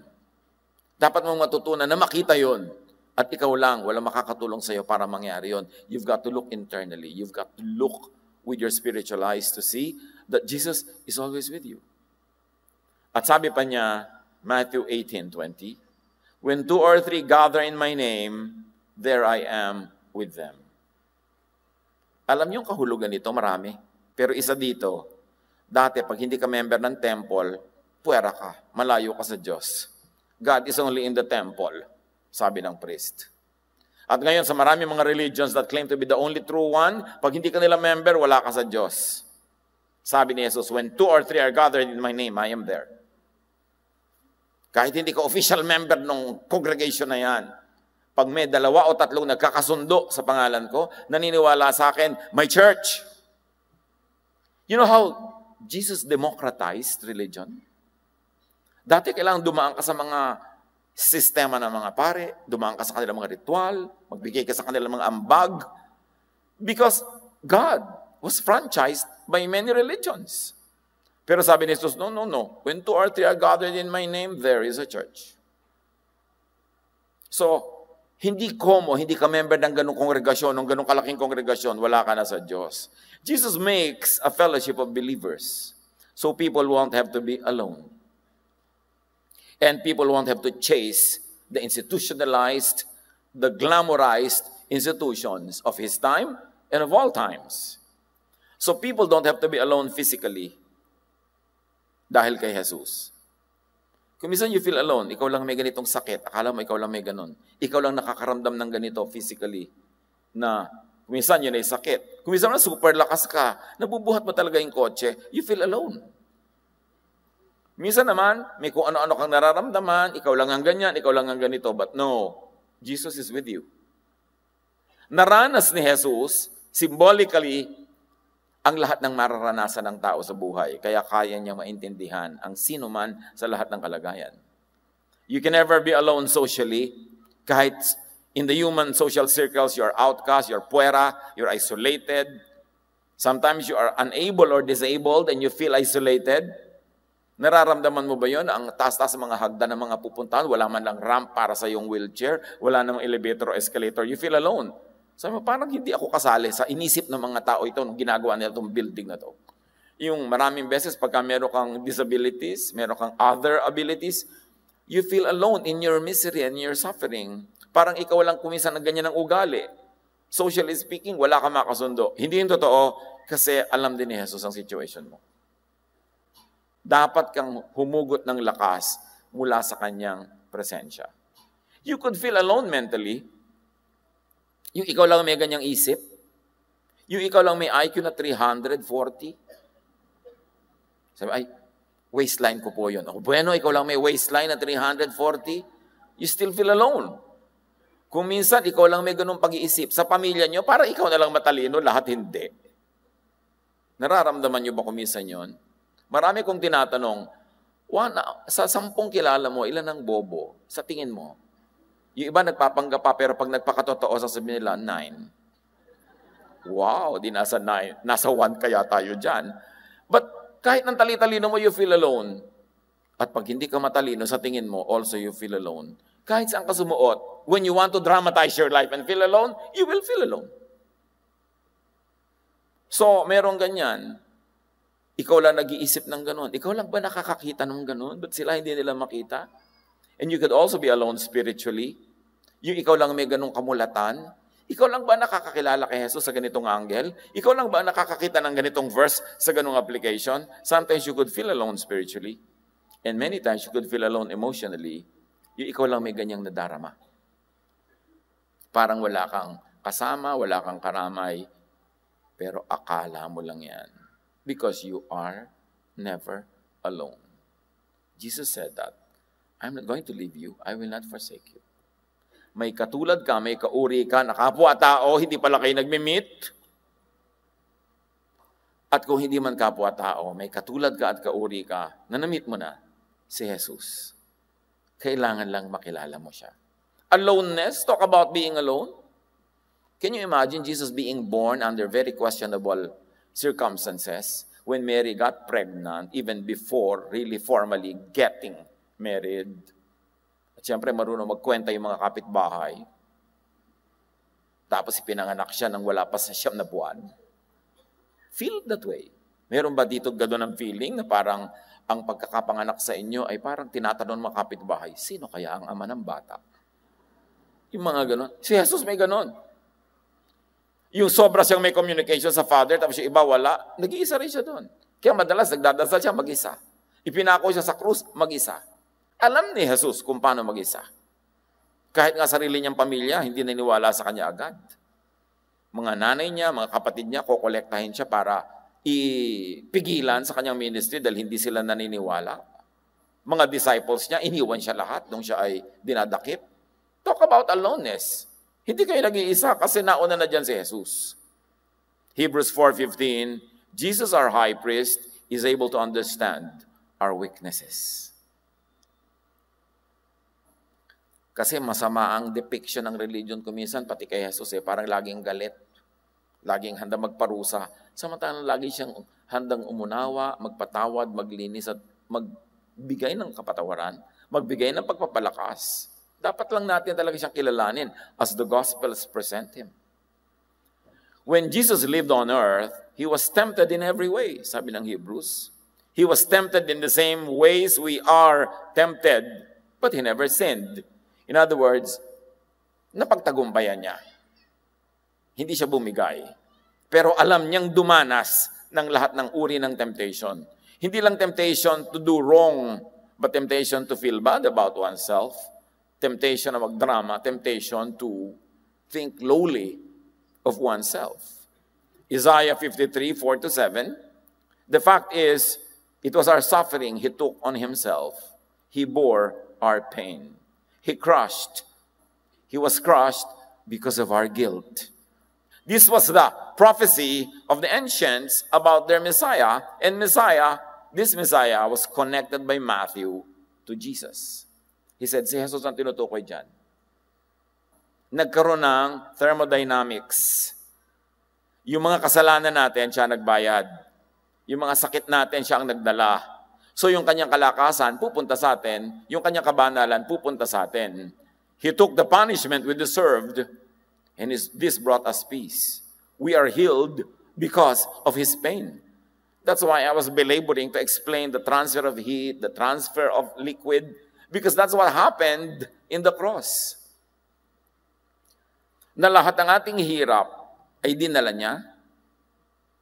Speaker 4: Dapat mong matutunan na makita yon. At ikaw lang, walang makakatulong sa iyo para mangyari yon. You've got to look internally. You've got to look with your spiritual eyes to see that Jesus is always with you. At sabi pa niya, Matthew 18:20, when 2 or 3 gather in my name, there I am with them. Alam niyo yung kahulugan nito, marami. Pero isa dito, dati pag hindi ka member ng temple, puwera ka, malayo ka sa Diyos. God is only in the temple, sabi ng priest. At ngayon sa marami mga religions that claim to be the only true one, pag hindi ka nila member, wala ka sa Diyos. Sabi ni Jesus, when 2 or 3 are gathered in my name, I am there. Kahit hindi ka official member ng congregation na yan, pag may 2 o 3 nagkakasundo sa pangalan ko, naniniwala sa akin, my church. You know how Jesus democratized religion? Dati kailangan dumaan ka sa mga sistema ng mga pare, dumaan ka sa kanilang mga ritual, magbigay ka sa kanilang mga ambag, because God was franchised by many religions. Pero sabi ni Jesus, no. When 2 or 3 are gathered in my name, there is a church. So, hindi ka member ng ganong kongregasyon, ng ganong kalaking kongregasyon, wala ka na sa Diyos. Jesus makes a fellowship of believers so people won't have to be alone. And people won't have to chase the institutionalized, the glamorized institutions of His time and of all times. So people don't have to be alone physically dahil kay Jesus. Kung minsan you feel alone, ikaw lang may ganitong sakit, akala mo ikaw lang may ganon. Ikaw lang nakakaramdam ng ganito physically na Kung minsan yun ay sakit. Kung minsan na super lakas ka, nabubuhat mo talaga yung kotse, you feel alone. Minsan naman, may kung ano-ano kang nararamdaman, ikaw lang ang ganyan, ikaw lang ang ganito. But no, Jesus is with you. Naranas ni Jesus, symbolically, ang lahat ng mararanasan ng tao sa buhay. Kaya kaya niya maintindihan ang sino man sa lahat ng kalagayan. You can never be alone socially. Kahit in the human social circles, you're outcast, you're puera, you're isolated. Sometimes you are unable or disabled and you feel isolated. Nararamdaman mo ba yun? Ang taas-taas mga hagdan ng mga pupuntahan, wala man lang ramp para sa iyong wheelchair, wala namang elevator o escalator, you feel alone. Sabi mo, parang hindi ako kasali sa inisip ng mga tao ito nung ginagawa nila itong building na to. Yung maraming beses, pagka meron kang disabilities, meron kang other abilities, you feel alone in your misery and your suffering. Parang ikaw lang kuminsan ng ganyan ng ugali. Socially speaking, wala kang makasundo. Hindi yung totoo kasi alam din ni Jesus ang situation mo. Dapat kang humugot ng lakas mula sa kanyang presensya. You could feel alone mentally. Yung ikaw lang may ganyang isip. Yung ikaw lang may IQ na 340. Sabi, ay, waistline ko po yun. Bueno, ikaw lang may waistline na 340. You still feel alone. Kung minsan, ikaw lang may ganung pag-iisip. Sa pamilya nyo, parang ikaw na lang matalino, lahat hindi. Nararamdaman nyo ba kung minsan yun? Marami kong tinatanong, sa 10 kilala mo, ilan ang bobo? Sa tingin mo? Yung iba nagpapanggap pa, pero pag nagpakatotoo, sasabihin nila, 9. Wow, di nasa 9. Nasa 1 kaya tayo dyan. But kahit ng tali-talino mo, you feel alone. At pag hindi ka matalino, sa tingin mo, also you feel alone. Kahit saan ka sumuot, when you want to dramatize your life and feel alone, you will feel alone. So, merong ganyan. Ikaw lang nag-iisip ng ganun. Ikaw lang ba nakakakita ng ganun? Ba't sila hindi nila makita? And you could also be alone spiritually. Yung ikaw lang may ganung kamulatan. Ikaw lang ba nakakakilala kay Jesus sa ganitong angle? Ikaw lang ba nakakakita ng ganitong verse sa ganung application? Sometimes you could feel alone spiritually. And many times you could feel alone emotionally. Yung ikaw lang may ganyang nadarama. Parang wala kang kasama, wala kang karamay. Pero akala mo lang yan. Because you are never alone. Jesus said that. I'm not going to leave you. I will not forsake you. May katulad ka, may kauri ka, nakapwa-tao, hindi pala kayo nagmi-meet. At kung hindi man kapwa-tao, may katulad ka at kauri ka, na na-meet mo na si Jesus. Kailangan lang makilala mo siya. Aloneness, talk about being alone. Can you imagine Jesus being born under very questionable circumstances when Mary got pregnant even before really formally getting married? At siyempre marunong magkwenta yung mga kapitbahay. Tapos ipinanganak siya nang wala pa sa 9 na buwan. Feel that way. Meron ba dito gano'n ang feeling na parang ang pagkakapanganak sa inyo ay parang tinatanong mga kapitbahay, sino kaya ang ama ng bata? Yung mga gano'n. Si Jesus may gano'n. Yung sobra siyang may communication sa Father, tapos yung iba wala, nag-iisa rin siya doon. Kaya madalas nagdadasal siya mag-isa. Ipinako siya sa krus, mag-isa. Alam ni Jesus kung paano mag-isa. Kahit nga sarili niyang pamilya, hindi naniwala sa kanya agad. Mga nanay niya, mga kapatid niya, kokolektahin siya para ipigilan sa kanyang ministry dahil hindi sila naniniwala. Mga disciples niya, iniwan siya lahat nung siya ay dinadakip. Talk about aloneness. Hindi kayo nag-iisa kasi nauna na dyan si Jesus. Hebrews 4:15, Jesus our high priest is able to understand our weaknesses. Kasi masama ang depiction ng religion kuminsan, pati kay Jesus parang laging galit, laging handang magparusa. Samantalang lagi siyang handang umunawa, magpatawad, maglinis at magbigay ng kapatawaran, magbigay ng pagpapalakas. Dapat lang natin talaga siyang kilalanin as the Gospels present Him. When Jesus lived on earth, He was tempted in every way, sabi ng Hebrews. He was tempted in the same ways we are tempted, but He never sinned. In other words, napagtagumpayan niya. Hindi siya bumigay. Pero alam niyang dumanas ng lahat ng uri ng temptation. Hindi lang temptation to do wrong, but temptation to feel bad about oneself. Temptation na magdrama, temptation to think lowly of oneself. Isaiah 53, 4-7. The fact is, it was our suffering He took on Himself. He bore our pain. He was crushed because of our guilt. This was the prophecy of the ancients about their Messiah. And this Messiah was connected by Matthew to Jesus. He said, si Jesus ang tinutukoy dyan. Nagkaroon ng thermodynamics. Yung mga kasalanan natin, siya nagbayad. Yung mga sakit natin, siya ang nagdala. So yung kanyang kalakasan, pupunta sa atin. Yung kanyang kabanalan, pupunta sa atin. He took the punishment we deserved, and this brought us peace. We are healed because of His pain. That's why I was belaboring to explain the transfer of heat, the transfer of liquid, because that's what happened in the cross. Na lahat ng ating hirap ay dinala niya.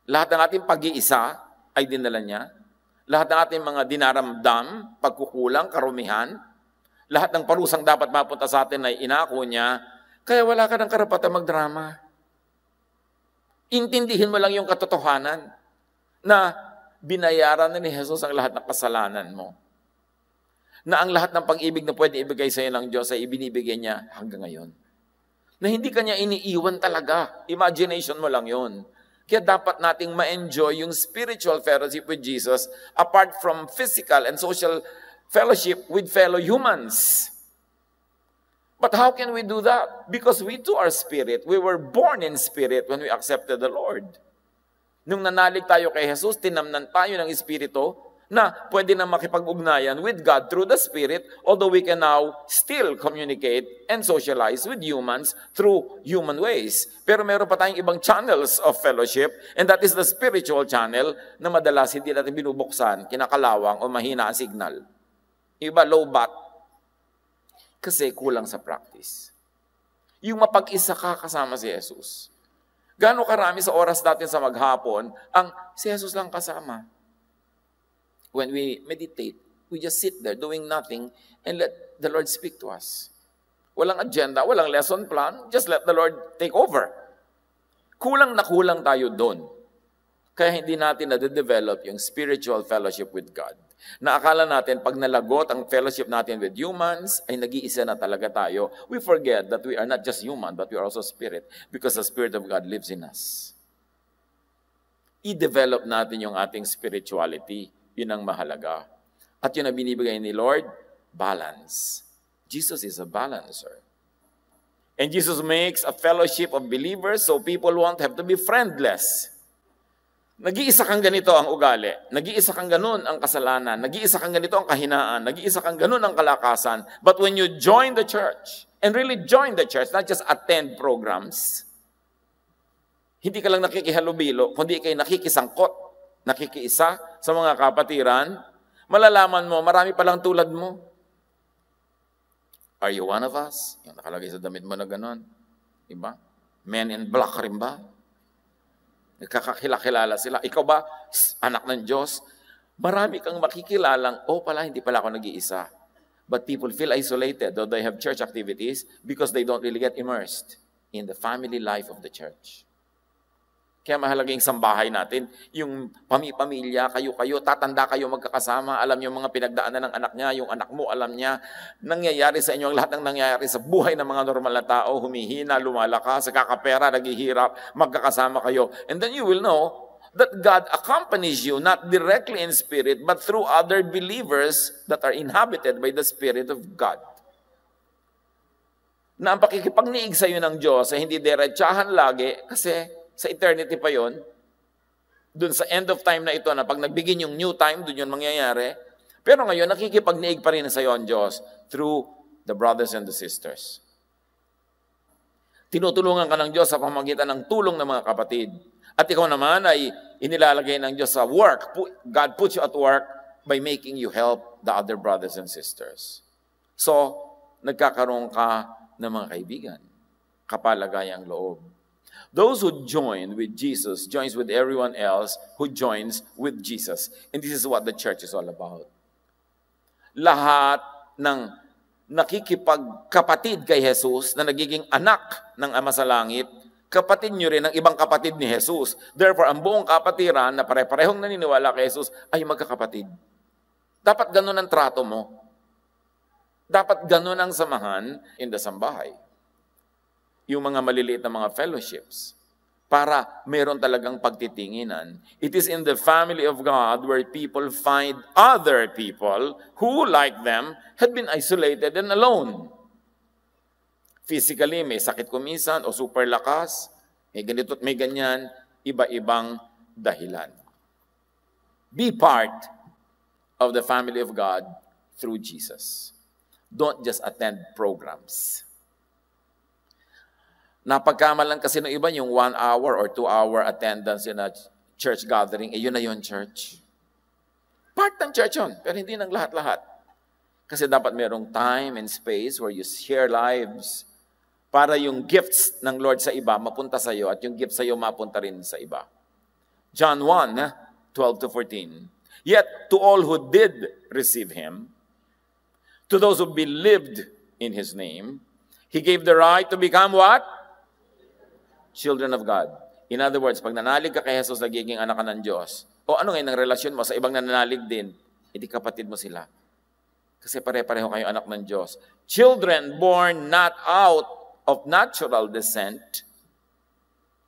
Speaker 4: Lahat ng ating pag-iisa ay dinala niya. Lahat ng ating mga dinaramdam, pagkukulang, karumihan, lahat ng parusang dapat mapunta sa atin ay inako niya, kaya wala ka ng karapatan magdrama. Intindihin mo lang yung katotohanan na binayaran na ni Jesus ang lahat ng kasalanan mo. Na ang lahat ng pag-ibig na pwede ibigay sa iyo ng Diyos ay ibinibigay niya hanggang ngayon. Na hindi kanya iniiwan talaga. Imagination mo lang yun. Kaya dapat nating ma-enjoy yung spiritual fellowship with Jesus apart from physical and social fellowship with fellow humans. But how can we do that? Because we too are spirit. We were born in spirit when we accepted the Lord. Nung nanalig tayo kay Jesus, tinamnan tayo ng Espiritu na pwede na makipag-ugnayan with God through the Spirit, although we can now still communicate and socialize with humans through human ways. Pero meron pa tayong ibang channels of fellowship, and that is the spiritual channel na madalas hindi natin binubuksan, kinakalawang o mahina ang signal. Iba, low bat. Kasi kulang sa practice. Yung mapag-isa ka kasama si Jesus. Gaano karami sa oras natin sa maghapon ang si Jesus lang kasama. When we meditate, we just sit there doing nothing and let the Lord speak to us. Walang agenda, walang lesson plan, just let the Lord take over. Kulang na kulang tayo doon. Kaya hindi natin na-develop yung spiritual fellowship with God. Naakala natin, pag nalagot ang fellowship natin with humans, ay nag-iisa na talaga tayo. We forget that we are not just human, but we are also spirit, because the Spirit of God lives in us. I-develop natin yung ating spirituality. Yun ang mahalaga. At yun ang binibigay ni Lord, balance. Jesus is a balancer. And Jesus makes a fellowship of believers so people won't have to be friendless. Nag-iisa kang ganito ang ugali. Nag-iisa kang ganun ang kasalanan. Nag-iisa kang ganito ang kahinaan. Nag-iisa kang ganun ang kalakasan. But when you join the church, and really join the church, not just attend programs, hindi ka lang nakikihalubilo, kundi kayo nakikisangkot, nakikiisa sa mga kapatiran, malalaman mo, marami palang tulad mo. Are you one of us? Yung nakalagay sa damit mo na gano'n. Diba? Men in black rin ba? Nagkakakilala sila. Ikaw ba, anak ng Diyos? Marami kang makikilalang, pala, hindi pala ako nag-iisa. But people feel isolated, though they have church activities, because they don't really get immersed in the family life of the church. Kaya mahalaga yung sambahay natin, yung pamilya, kayo, tatanda kayo magkakasama, alam niyo mga pinagdaanan ng anak niya, yung anak mo, alam niya, nangyayari sa inyo ang lahat ng nangyayari sa buhay ng mga normal na tao, humihina, lumalakas, kakapera, naghihirap, magkakasama kayo. And then you will know that God accompanies you, not directly in spirit, but through other believers that are inhabited by the Spirit of God. Na ang pakikipagniig sa iyo ng Diyos ay hindi diretsahan lagi, kasi sa eternity pa yon, dun sa end of time na ito, na pag nagbigin yung new time, dun yun mangyayari. Pero ngayon, nakikipagniig pa rin sa iyo ang Diyos through the brothers and the sisters. Tinutulungan ka ng Diyos sa pamamagitan ng tulong ng mga kapatid. At ikaw naman ay inilalagay ng Diyos sa work. God puts you at work by making you help the other brothers and sisters. So, nagkakaroon ka ng mga kaibigan. Kapalagayang loob. Those who join with Jesus joins with everyone else who joins with Jesus. And this is what the church is all about. Lahat ng nakikipagkapatid kay Jesus na nagiging anak ng Ama sa Langit, kapatid nyo rin ang ibang kapatid ni Jesus. Therefore, ang buong kapatiran na pare-parehong naniniwala kay Jesus ay magkakapatid. Dapat ganun ang trato mo. Dapat ganun ang samahan in the sambahay. Yung mga maliliit na mga fellowships, para meron talagang pagtitinginan. It is in the family of God where people find other people who, like them, had been isolated and alone. Physically, may sakit kumisan o super lakas, may ganito at may ganyan, iba-ibang dahilan. Be part of the family of God through Jesus. Don't just attend programs. Napagkamalan kasi ng iba yung 1 hour or 2 hour attendance in a church gathering, yun na yun, church. Part ng church yun, pero hindi ng lahat-lahat. Kasi dapat merong time and space where you share lives para yung gifts ng Lord sa iba mapunta sa iyo at yung gifts sa iyo mapunta rin sa iba. John 1:12-14. Yet to all who did receive Him, to those who believed in His name, He gave the right to become what? Children of God. In other words, pag nanalig ka kay Jesus, nagiging anak ka ng Diyos. O ano ngayon ang relasyon mo sa ibang nananalig din? Hindi kapatid mo sila. Kasi pare-pareho kayo anak ng Diyos. Children born not out of natural descent,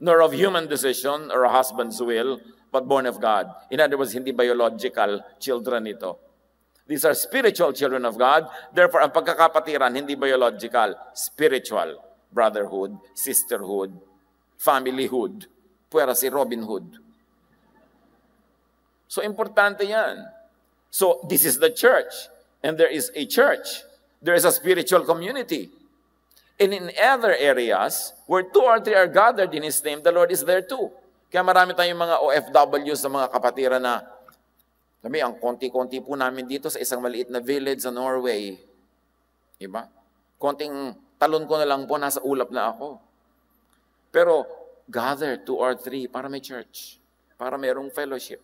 Speaker 4: nor of human decision or a husband's will, but born of God. In other words, hindi biological children ito. These are spiritual children of God. Therefore, ang pagkakapatiran, hindi biological, spiritual. Brotherhood, sisterhood, familyhood. Puwera si Robin Hood. So, importante yan. So, this is the church. And there is a church. There is a spiritual community. And in other areas, where 2 or 3 are gathered in His name, the Lord is there too. Kaya marami tayong mga OFWs sa mga kapatiran na, kami, ang konti-konti po namin dito sa isang maliit na village sa Norway. Diba? Konting talon ko na lang po, nasa ulap na ako. Pero, gather 2 or 3 para may church. Para mayroong fellowship.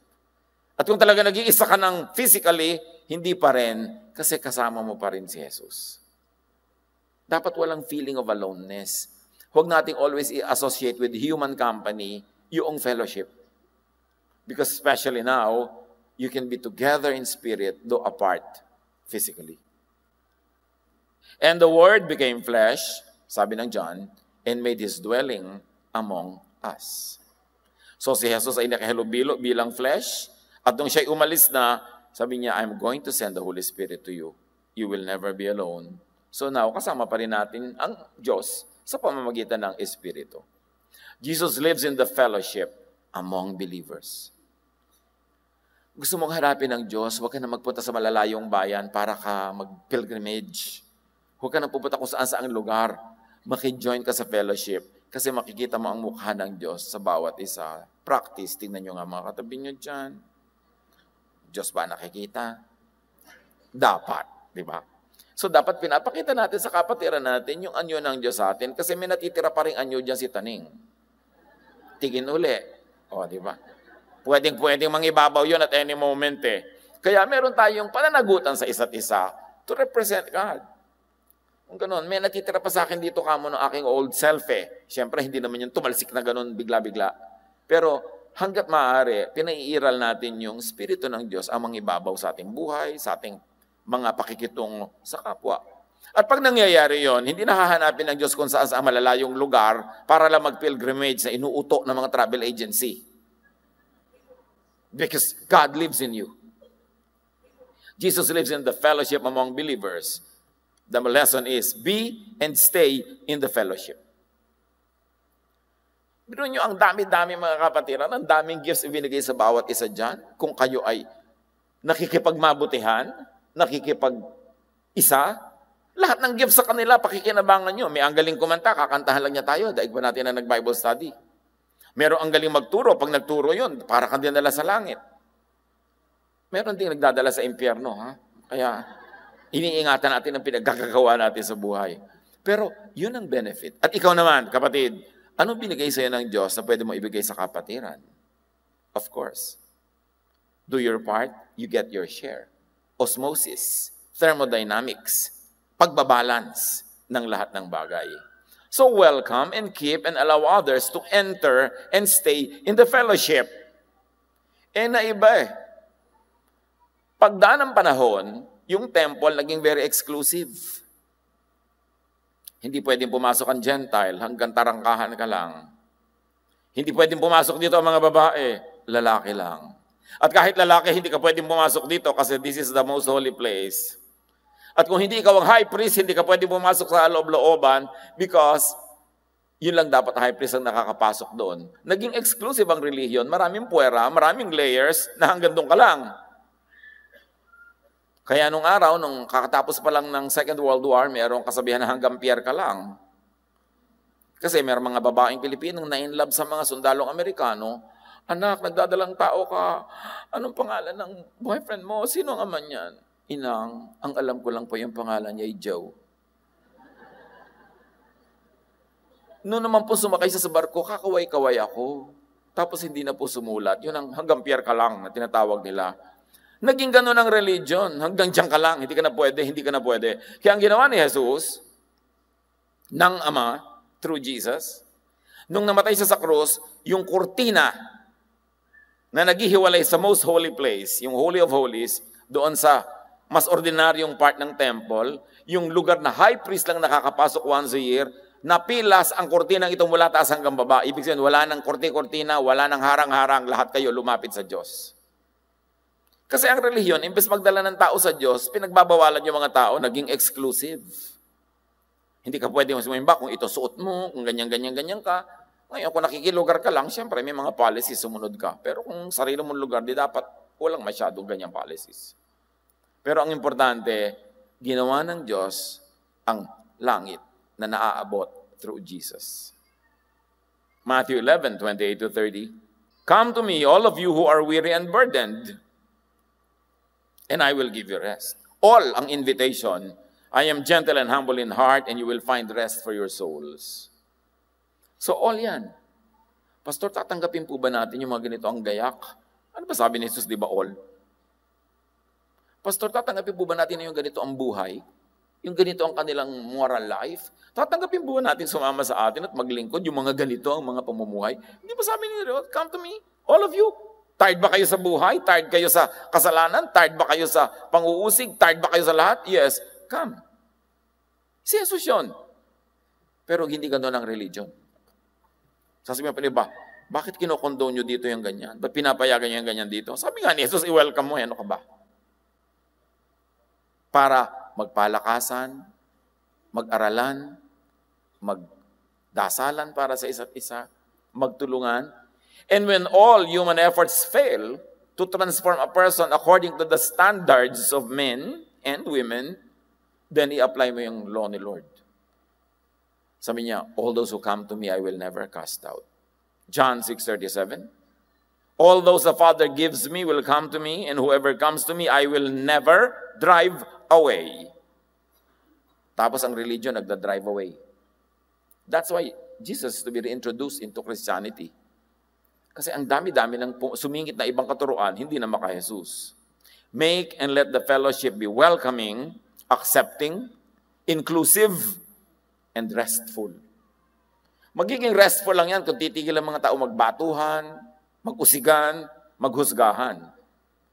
Speaker 4: At kung talaga nag-iisa ka ng physically, hindi pa rin, kasi kasama mo pa rin si Jesus. Dapat walang feeling of aloneness. Huwag nating always i-associate with human company yung fellowship. Because especially now, you can be together in spirit, though apart physically. And the Word became flesh, sabi ng John, and made His dwelling among us. So si Jesus ay nakahalubilo bilang flesh, at nung siya'y umalis na, sabi niya, I'm going to send the Holy Spirit to you. You will never be alone. So now, kasama pa rin natin ang Diyos sa pamamagitan ng Espiritu. Jesus lives in the fellowship among believers. Gusto mong harapin ang Diyos, huwag ka na magpunta sa malalayong bayan para ka mag-pilgrimage. Huwag ka na pupunta kung saan-saang lugar. Maki-join ka sa fellowship kasi makikita mo ang mukha ng Diyos sa bawat isa. Practice, tingnan nyo nga mga katabi nyo dyan. Diyos ba nakikita? Dapat, di ba? So dapat pinapakita natin sa kapatiran natin yung anyo ng Diyos sa atin kasi may natitira pa rin anyo dyan si Taning. Tigin uli. O, di ba? Pwedeng mangibabaw yun at any moment eh. Kaya meron tayong pananagutan sa isa't isa to represent God. Kung ganun, may natitira pa sa akin dito kamo ng aking old self eh. Siyempre, hindi naman yung tumalsik na ganun bigla-bigla. Pero hanggat maaari, pinaiiral natin yung Espiritu ng Diyos ang mangibabaw sa ating buhay, sa ating mga pakikitungo sa kapwa. At pag nangyayari yon, hindi nahahanapin ng Diyos kung saan sa malalayong lugar para lang mag-pilgrimage na inuuto ng mga travel agency. Because God lives in you. Jesus lives in the fellowship among believers. The lesson is, be and stay in the fellowship. Biro nyo, ang dami-dami mga kapatiran, ang daming gifts ibinigay sa bawat isa dyan. Kung kayo ay nakikipagmabutihan, nakikipag-isa, lahat ng gifts sa kanila, pakikinabangan nyo. May ang galing kumanta, kakantahan lang niya tayo, daig ba natin na nag-Bible study. Meron ang galing magturo, pag nagturo yun, para kang dinala sa langit. Meron din nagdadala sa impyerno, ha? Kaya, iniingatan natin ang pinaggagawa natin sa buhay. Pero, yun ang benefit. At ikaw naman, kapatid, anong binigay sa'yo ng Diyos na pwede mo ibigay sa kapatiran? Of course. Do your part, you get your share. Osmosis, thermodynamics, pagbabalance ng lahat ng bagay. So welcome and keep and allow others to enter and stay in the fellowship. Na iba eh. Pagdaan ng panahon, yung temple naging very exclusive. Hindi pwedeng pumasok ang Gentile, hanggang tarangkahan ka lang. Hindi pwedeng pumasok dito ang mga babae, lalaki lang. At kahit lalaki, hindi ka pwedeng pumasok dito kasi this is the most holy place. At kung hindi ikaw ang high priest, hindi ka pwedeng pumasok sa loob-looban because yun lang dapat high priest ang nakakapasok doon. Naging exclusive ang religion, maraming puwera, maraming layers na hanggang doon ka lang. Kaya nung araw, nung kakatapos pa lang ng Second World War, mayroong kasabihan na hanggang pier ka lang. Kasi mayroong mga babaeng Pilipinong na-inlove sa mga sundalong Amerikano. Anak, nagdadalang tao ka. Anong pangalan ng boyfriend mo? Sino ang ama niyan? Inang, ang alam ko lang po yung pangalan niya ay Joe. Noon naman po sumakay sa barko, kakaway-kaway ako. Tapos hindi na po sumulat. Yun ang hanggang pier ka lang na tinatawag nila. Naging gano'n ang religion. Hanggang diyan ka lang. Hindi ka na pwede, hindi ka na pwede. Kaya ang ginawa ni Jesus, ng Ama, through Jesus, nung namatay siya sa krus, yung kurtina na naghihiwalay sa most holy place, yung Holy of Holies, doon sa mas ordinaryong part ng temple, yung lugar na high priest lang nakakapasok once a year, napilas ang kurtinang ito mula taas hanggang baba. Ibig sabihin, wala ng korte-kortina, wala ng harang-harang, lahat kayo lumapit sa Diyos. Kasi ang relihiyon, imbes magdala ng tao sa Diyos, pinagbabawalan yung mga tao, naging exclusive. Hindi ka pwede sumimba kung ito suot mo, kung ganyan-ganyan-ganyan ka. Ngayon, kung nakikilugar ka lang, siyempre may mga policies, sumunod ka. Pero kung sarili mong lugar, di dapat walang masyadong ganyang policies. Pero ang importante, ginawa ng Diyos ang langit na naaabot through Jesus. Matthew 11:28-30. Come to me, all of you who are weary and burdened, and I will give you rest. All ang invitation, I am gentle and humble in heart, and you will find rest for your souls. So all yan. Pastor, tatanggapin po ba natin yung mga ganito ang gayak? Ano ba sabi ni Jesus, di ba all? Pastor, tatanggapin po ba natin yung ganito ang buhay? Yung ganito ang kanilang moral life? Tatanggapin po ba natin sumama sa atin at maglingkod yung mga ganito ang mga pamumuhay? Hindi ba sabi ni Lord, come to me, all of you. Tired ba kayo sa buhay? Tired kayo sa kasalanan? Tired ba kayo sa pang-uusig? Tired ba kayo sa lahat? Yes, come. Si Jesus yun. Pero hindi gano'n ang religion. Sasabihin pa ba, bakit kinokondone nyo dito yung ganyan? Ba't pinapayagan nyo yung ganyan dito? Sabi nga ni Jesus, i-welcome mo, ano ka ba? Para magpalakasan, mag-aralan, magdasalan para sa isa't isa, magtulungan. And when all human efforts fail to transform a person according to the standards of men and women, then i-apply mo yung law ni Lord. Sabi niya, all those who come to me, I will never cast out. John 6:37. All those the Father gives me will come to me, and whoever comes to me, I will never drive away. Tapos ang religion nagda-drive away. That's why Jesus to be reintroduced into Christianity. Kasi ang dami-dami ng sumingit na ibang katuruan, hindi na maka-Jesus. Make and let the fellowship be welcoming, accepting, inclusive, and restful. Magiging restful lang yan kung titigil ang mga tao magbatuhan, mag-usigan, maghusgahan.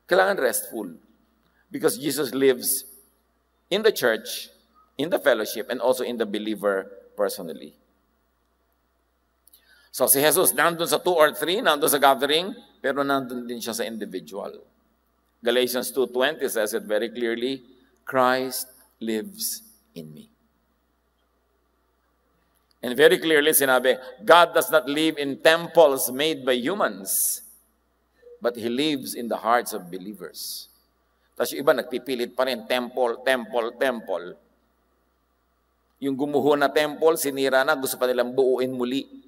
Speaker 4: Kailangan restful. Because Jesus lives in the church, in the fellowship, and also in the believer personally. So si Jesus nandun sa 2 or 3, nandun sa gathering, pero nandun din siya sa individual. Galatians 2:20 says it very clearly, Christ lives in me. And very clearly sinabi, God does not live in temples made by humans, but He lives in the hearts of believers. Tapos yung iba nagpipilit pa rin, temple, temple, temple. Yung gumuho na temple, sinira na, gusto pa nilang buuin muli.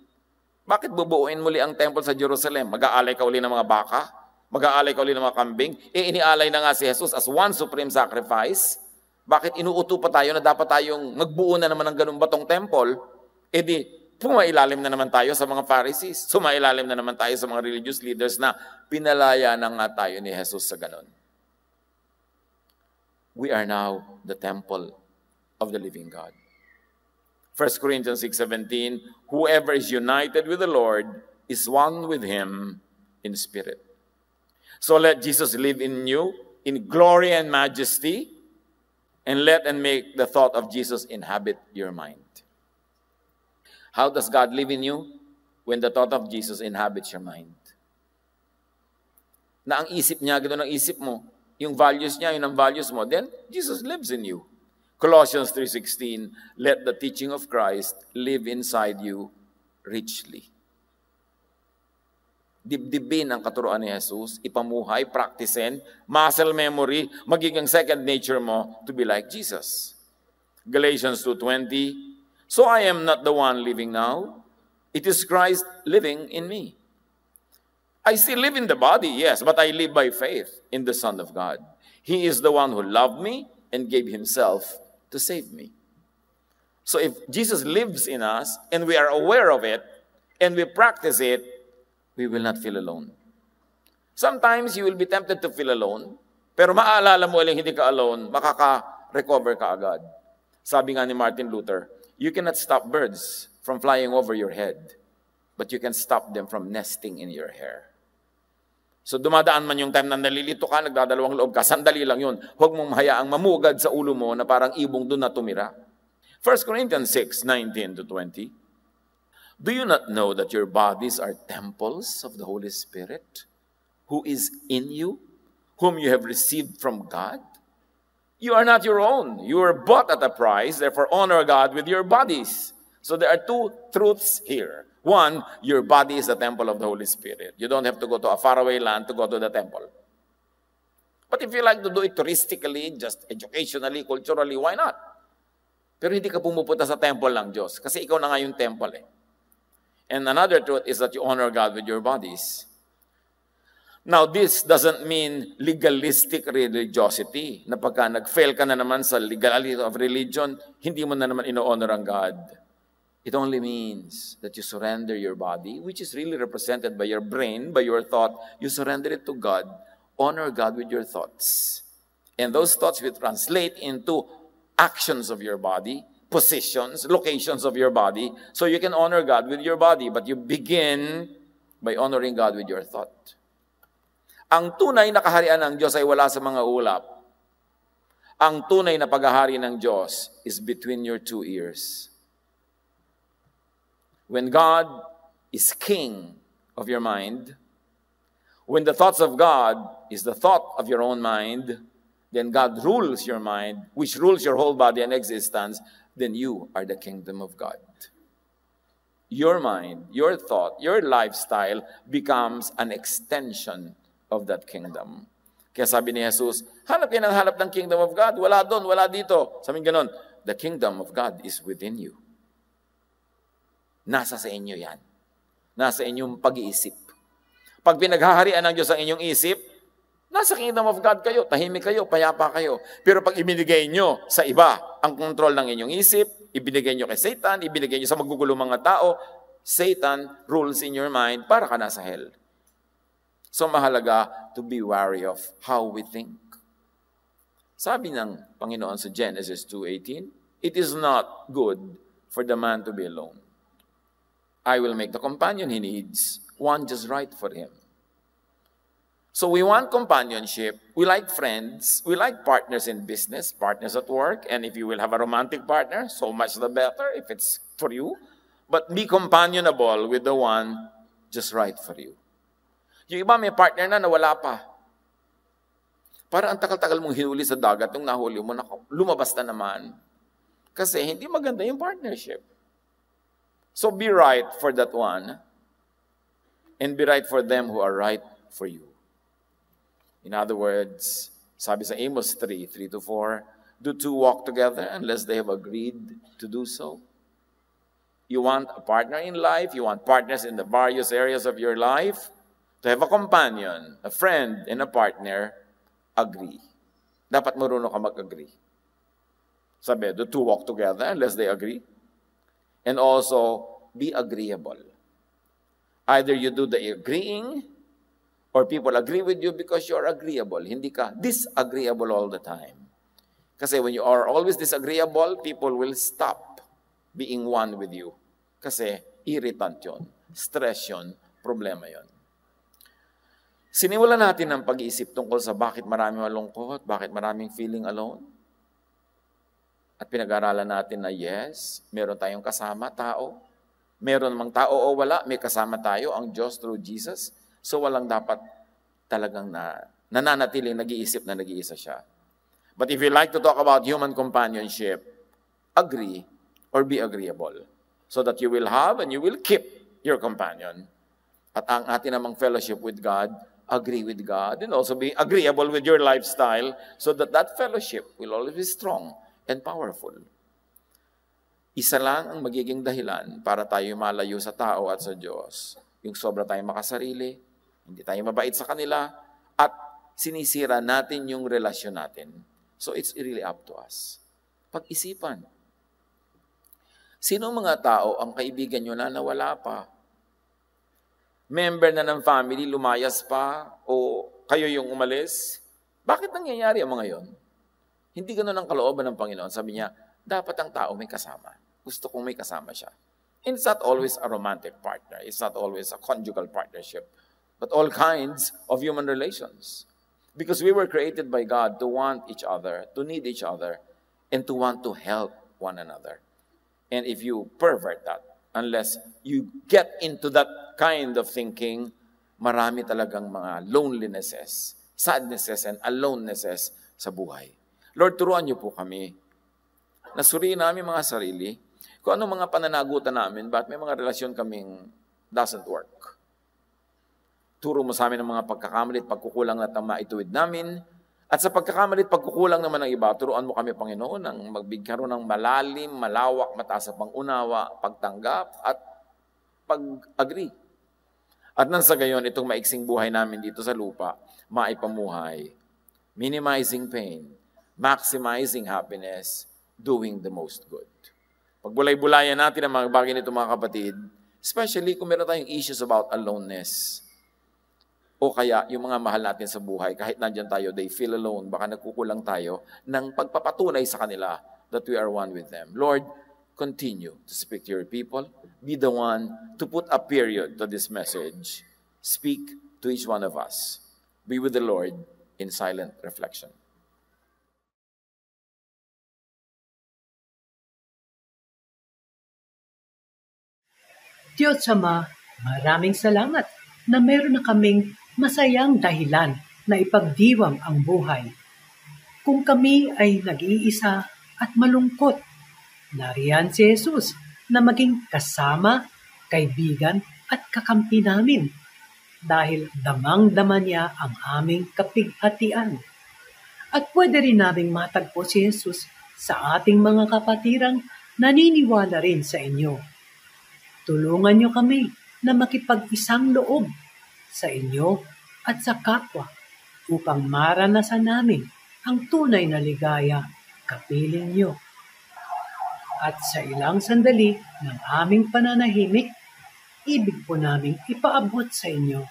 Speaker 4: Bakit bubuuin muli ang temple sa Jerusalem? Mag-aalay ka uli ng mga baka? Mag-aalay ka uli ng mga kambing? Iniaalay na nga si Jesus as one supreme sacrifice. Bakit inuuto pa tayo na dapat tayong magbuo na naman ng ganung batong temple? Di, pumailalim na naman tayo sa mga Pharisees. Sumailalim na naman tayo sa mga religious leaders na pinalaya na nga tayo ni Jesus sa ganon. We are now the temple of the living God. 1 Corinthians 6:17, whoever is united with the Lord is one with him in spirit. So let Jesus live in you in glory and majesty, and let and make the thought of Jesus inhabit your mind. How does God live in you? When the thought of Jesus inhabits your mind. Na ang isip niya, gano'n ang isip mo. Yung values niya, yun ang values mo. Then, Jesus lives in you. Colossians 3:16, let the teaching of Christ live inside you richly. Dibdibin ang katuruan ni Jesus, ipamuhay, practicein, muscle memory, magiging second nature mo to be like Jesus. Galatians 2:20, so I am not the one living now. It is Christ living in me. I still live in the body, yes, but I live by faith in the Son of God. He is the one who loved me and gave himself to save me. So if Jesus lives in us and we are aware of it and we practice it, we will not feel alone. Sometimes you will be tempted to feel alone, pero maaalala mo ulit hindi ka alone, makaka-recover ka agad. Sabi nga ni Martin Luther, you cannot stop birds from flying over your head, but you can stop them from nesting in your hair. So dumadaan man yung time na nalilito ka, nagdadalawang loob ka, sandali lang yun. Huwag mong hayaang mamugad sa ulo mo na parang ibong doon na tumira. 1 Corinthians 6:19-20. Do you not know that your bodies are temples of the Holy Spirit, who is in you, whom you have received from God? You are not your own. You were bought at a price, therefore honor God with your bodies. So there are two truths here. One, your body is the temple of the Holy Spirit. You don't have to go to a faraway land to go to the temple. But if you like to do it touristically, just educationally, culturally, why not? Pero hindi ka pumupunta sa temple ng Diyos kasi ikaw na nga yung temple eh. And another truth is that you honor God with your bodies. Now, this doesn't mean legalistic religiosity, na pagka nag-fail ka na naman sa legality of religion, hindi mo na naman ino-honor ang God. It only means that you surrender your body, which is really represented by your brain, by your thought. You surrender it to God. Honor God with your thoughts. And those thoughts will translate into actions of your body, positions, locations of your body, so you can honor God with your body. But you begin by honoring God with your thought. Ang tunay na kaharian ng Diyos ay wala sa mga ulap. Ang tunay na paghahari ng Diyos is between your two ears. When God is king of your mind, when the thoughts of God is the thought of your own mind, then God rules your mind, which rules your whole body and existence, then you are the kingdom of God. Your mind, your thought, your lifestyle becomes an extension of that kingdom. Kaya sabi ni Jesus, hanap kayo ng hanap ng kingdom of God. Wala doon, wala dito. Sabi ganon, the kingdom of God is within you. Nasa sa inyo yan. Nasa inyong pag-iisip. Pag pinaghaharian ng Diyos ang inyong isip, nasa kingdom of God kayo, tahimik kayo, payapa kayo. Pero pag ibinigay nyo sa iba ang kontrol ng inyong isip, ibinigay nyo kay Satan, ibinigay nyo sa magugulong mga tao, Satan rules in your mind para ka nasa hell. So mahalaga to be wary of how we think. Sabi ng Panginoon sa Genesis 2:18, it is not good for the man to be alone. I will make the companion he needs, one just right for him. So we want companionship. We like friends. We like partners in business, partners at work. And if you will have a romantic partner, so much the better if it's for you. But be companionable with the one just right for you. Yung iba may partner na wala pa. Para ang takal-takal mong hinuli sa dagat, nung nahuli mo, lumabas na naman. Kasi hindi maganda yung partnership. So be right for that one, and be right for them who are right for you. In other words, sabi sa Amos 3:3-4, do two walk together unless they have agreed to do so? You want a partner in life, you want partners in the various areas of your life, to have a companion, a friend, and a partner, agree. Dapat marunong ka mag-agree. Sabi, do two walk together unless they agree? And also, be agreeable. Either you do the agreeing, or people agree with you because you're agreeable. Hindi ka disagreeable all the time. Kasi when you are always disagreeable, people will stop being one with you. Kasi irritant yun, stress yun, problema yun. Sinimulan natin ang pag-iisip tungkol sa bakit maraming malungkot, bakit maraming feeling alone. At pinag-aralan natin na yes, meron tayong kasama, tao. Meron namang tao o wala, may kasama tayo, ang Diyos through Jesus. So walang dapat talagang nananatiling nag-iisip na nag-iisa siya. But if you like to talk about human companionship, agree or be agreeable. So that you will have and you will keep your companion. At ang atin namang fellowship with God, agree with God and also be agreeable with your lifestyle so that that fellowship will always be strong and powerful. Isa lang ang magiging dahilan para tayo malayo sa tao at sa Diyos. Yung sobra tayong makasarili, hindi tayo mabait sa kanila, at sinisira natin yung relasyon natin. So it's really up to us. Pag-isipan. Sino mga tao ang kaibigan nyo na nawala pa? Member na ng family, lumayas pa, o kayo yung umalis? Bakit nangyayari ang mga yon? Hindi ganun ang kalooban ng Panginoon. Sabi niya, dapat ang tao may kasama. Gusto kong may kasama siya. And it's not always a romantic partner. It's not always a conjugal partnership. But all kinds of human relations. Because we were created by God to want each other, to need each other, and to want to help one another. And if you pervert that, unless you get into that kind of thinking, marami talagang mga lonelinesses, sadnesses, and alonenesses sa buhay. Lord, turuan niyo po kami. Nasuriin namin mga sarili, kung ano mga pananagutan namin, bakit may mga relasyon kaming doesn't work. Turo mo sa amin ang mga pagkakamali at pagkukulang na maituwid namin. At sa pagkakamali at pagkukulang naman ng iba, turuan mo kami, Panginoon, ang magbigkaroon ng malalim, malawak, mataas na pangunawa, pagtanggap, at pag-agree. At nang sa gayon, itong maiksing buhay namin dito sa lupa, maipamuhay, minimizing pain, maximizing happiness, doing the most good. Pagbulay-bulayan natin ang mga bagay nito, mga kapatid, especially kung meron tayong issues about aloneness, o kaya yung mga mahal natin sa buhay, kahit nandyan tayo, they feel alone, baka nagkukulang tayo ng pagpapatunay sa kanila that we are one with them. Lord, continue to speak to your people. Be the one to put a period to this message. Speak to each one of us. Be with the Lord in silent reflection.
Speaker 5: Diyos Ama, maraming salamat na meron na kaming masayang dahilan na ipagdiwang ang buhay. Kung kami ay nag-iisa at malungkot, nariyan si Jesus na maging kasama, kaibigan at kakampi namin dahil damang-dama niya ang aming kapighatian. At pwede rin naming matagpo si Jesus sa ating mga kapatirang naniniwala rin sa inyo. Tulungan niyo kami na makipag-isang loob sa inyo at sa kapwa upang maranasan namin ang tunay na ligaya kapiling niyo. At sa ilang sandali ng aming pananahimik, ibig po naming ipaabot sa inyo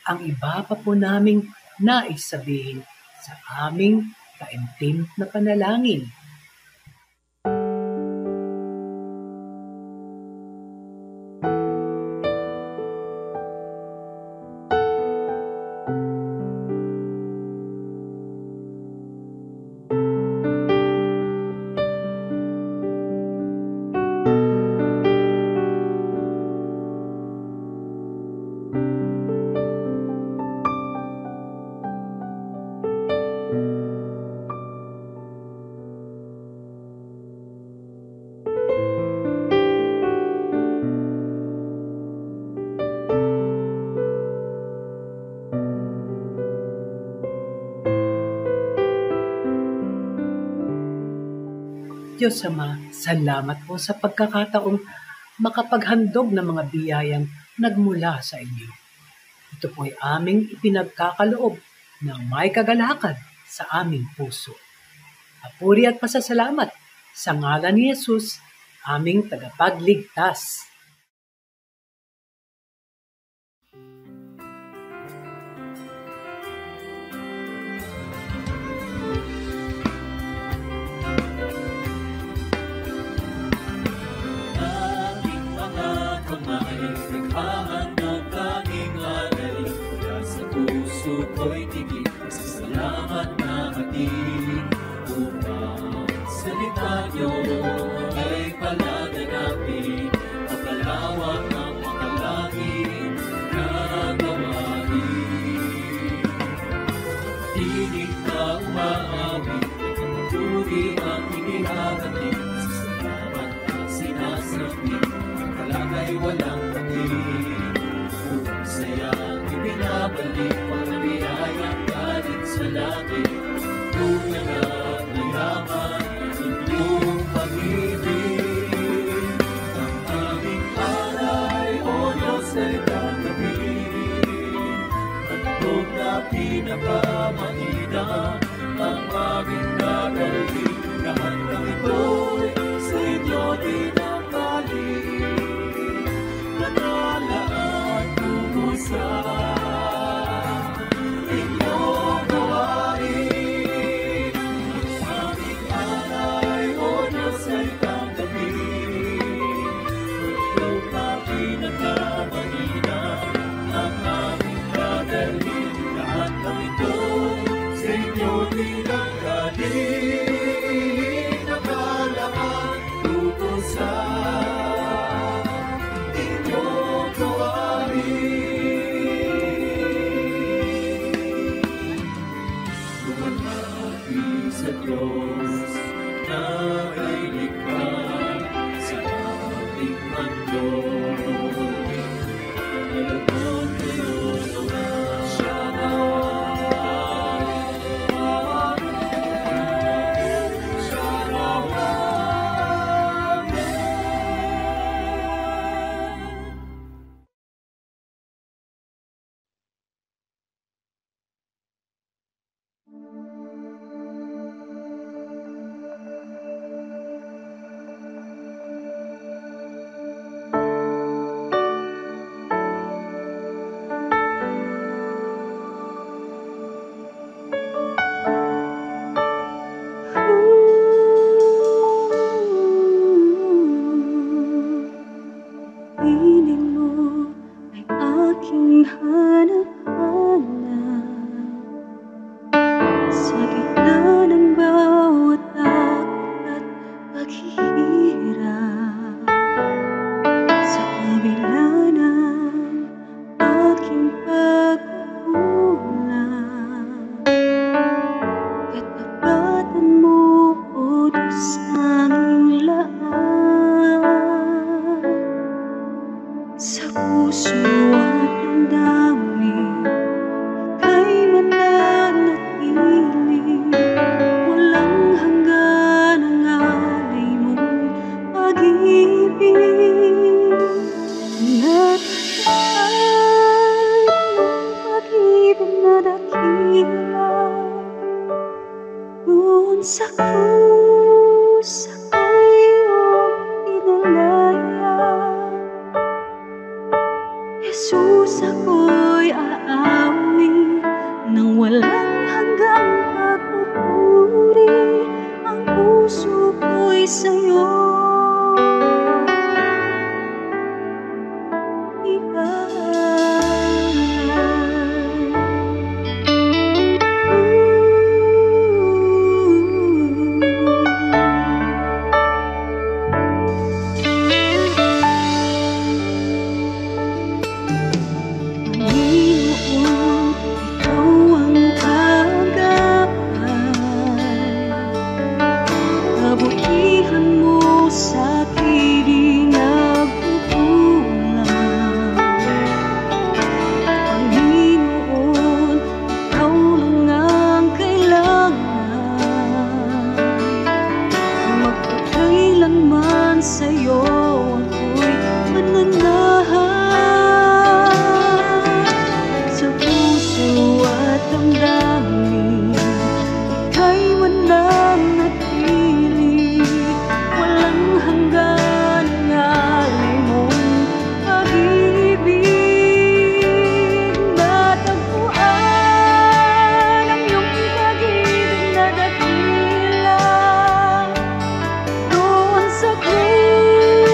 Speaker 5: ang iba pa po naming nais sabihin sa aming taimtim na panalangin. Diyos Ama, salamat po sa pagkakataong makapaghandog ng mga biyayang nagmula sa inyo. Ito po ay aming ipinagkakaloob ng may kagalakad sa aming puso. Papuri at pasasalamat sa ngalan ni Jesus, aming tagapagligtas.
Speaker 6: walang pag-ibig. Kung sayang ibinabalik ang biyayang galing sa langit, tunay at mayaman inyong pag-ibig. Ang aming alay, O Diyos, ay tanggapin. Handog na pinakamainam ang aming nagalhin. Lahat ng ito'y sa inyo dinamdalin. Nanalaan tungo sa inyong gawain. Ang aming alay, O Diyos, ay tanggapin. Handog na pinakamainam ang aming nagalhin. Lahat ng ito'y sa inyo dinamdalin. Nanalaan tungo sa inyong gawain. Lumapit sa Diyos na may likha sa ating mundo. Malagong tinulungan siya nawa. Siya nawa.
Speaker 7: Piling mo ay aking hanap-hanap sa gitna ng bawat takot at paghihirap. Sa kabila ng aking pagkukulang, katapatan mo, O Diyos, aming lahat. Sa puso at damdamin, ika'y mananatili. Walang hanggan ang alay mong pag-ibig. Natagpuan ang pag-ibig na dakila. Doon sa krus ako'y iyong pinalaya. Jesus, ako'y aawi nang walang hanggang pagpupuri. Ang puso ko'y sa'yo Panginoon, ikaw ang kagapay. Kabutihan mo sa akin di nagkukulang. Panginoon, ikaw lang ang kailangan. Magpakailanman sa'yo ako'y mananahan. Sa puso at damdamin, ika'y mananatili. Walang hanggan ang alay mong pag-ibig. Natagpuan ang iyong pag-ibig na dakila. Doon sa krus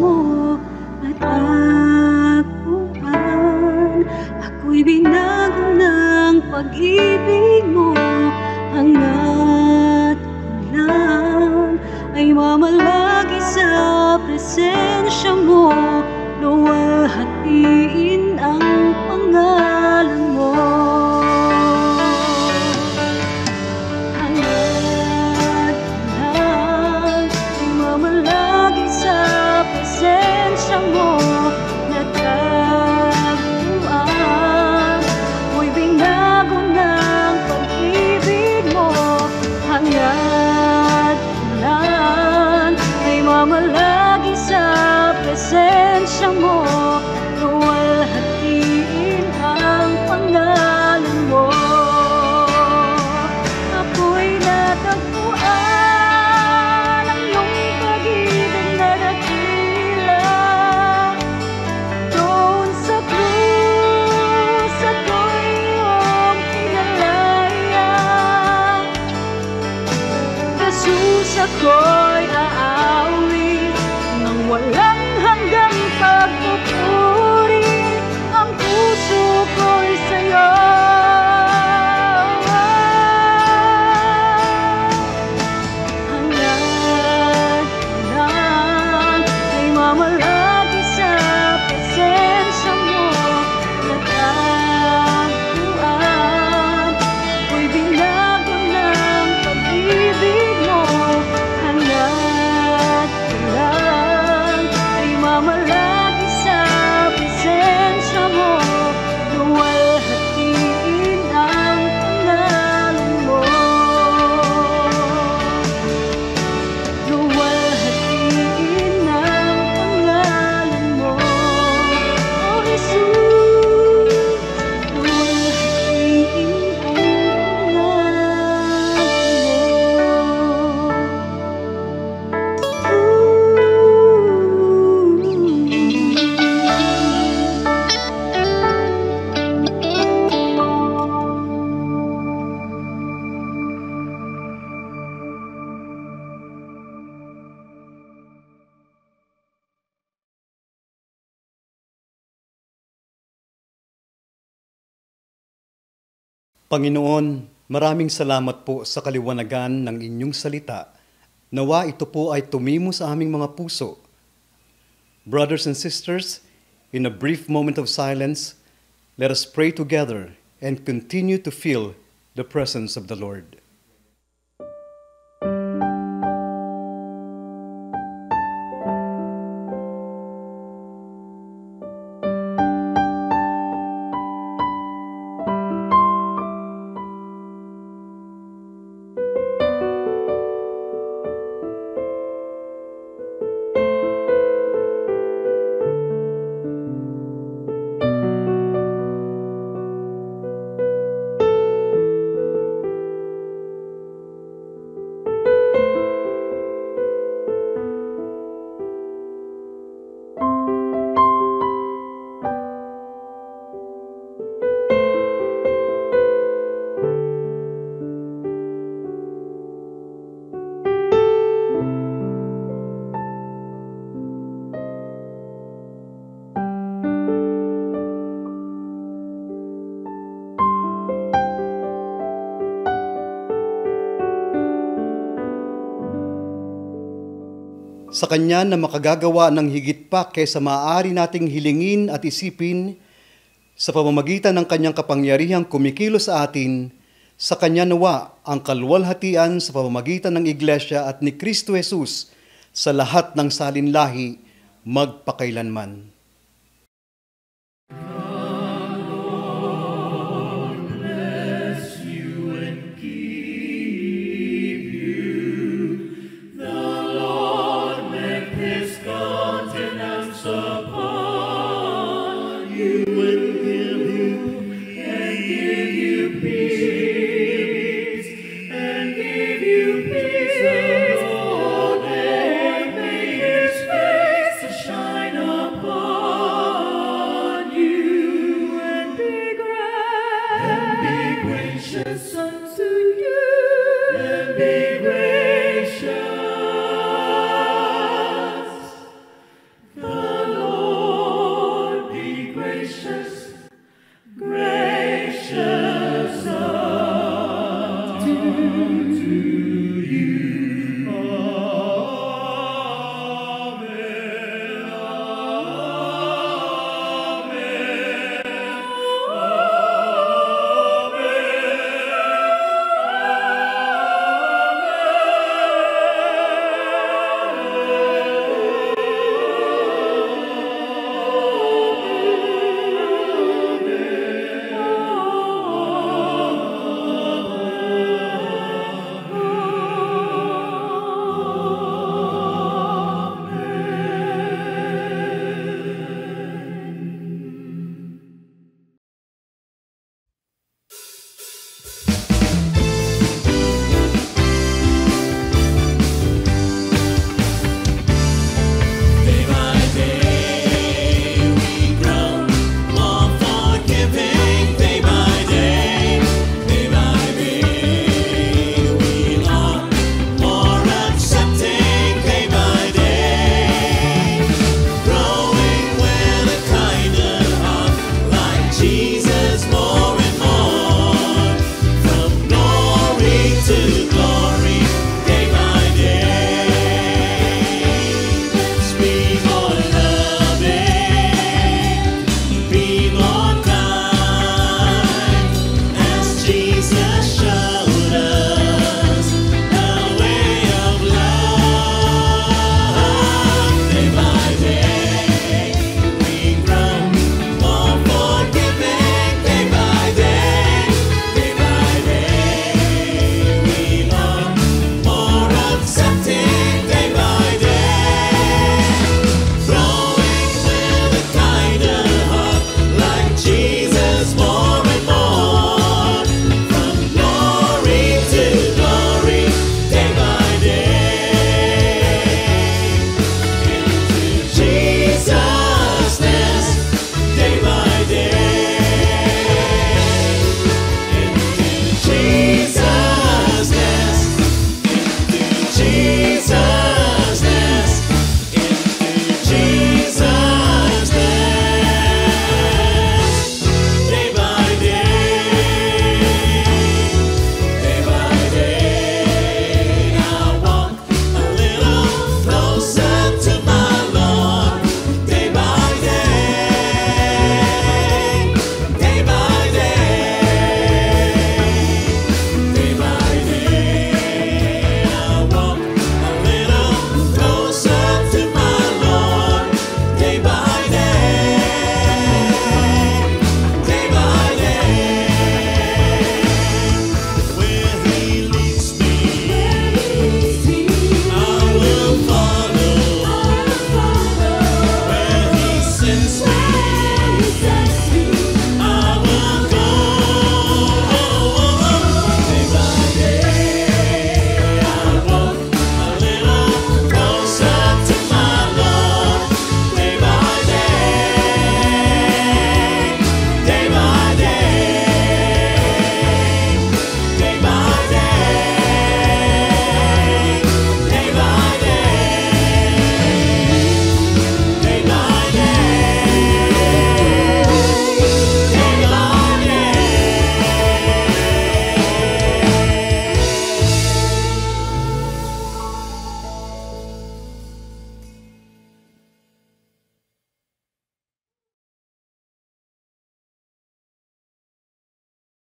Speaker 7: mo natagpuan. Ako'y binago ng pag-ibig mo, hangat ko lang ay mamalagi sa presensya mo, luwalhatiin ang pangalan mo. Hangat ko lang ay mamalagi sa presensya mo, natagpuan. Ako'y binago ng pag-ibig mo, hangat ko lang ay mamalagi sa presensya mo, luwalhatiin ang pangalan mo. Ako'y natagpuan ang iyong pag-ibig na dakila. Doon sa krus ako'y iyong pinalaya. Jesus, ako'y aawit ng walang hanggang pagpupuri. Ang puso ko'y sa'yo. Hangat ko lang ay mamalagi sa presensya mo, natagpuan. Ako'y binago ng pag-ibig mo, hangat ko lang ay mamalagi sa presensya mo, luwalhatiin ang pangalan mo. Luwalhatiin ang pangalan mo, O Jesus. Luwalhatiin ang
Speaker 8: Panginoon, maraming salamat po sa kaliwanagan ng inyong salita. Nawa ito po ay tumimo sa aming mga puso. Brothers and sisters, in a brief moment of silence, let us pray together and continue to feel the presence of the Lord. Sa Kanya na makagagawa ng higit pa kaysa maaari nating hilingin at isipin, sa pamamagitan ng Kanyang kapangyarihang kumikilos sa atin, sa Kanya nawa ang kaluwalhatian sa pamamagitan ng Iglesia at ni Kristo Jesus sa lahat ng salinlahi magpakailanman.
Speaker 6: His countenance upon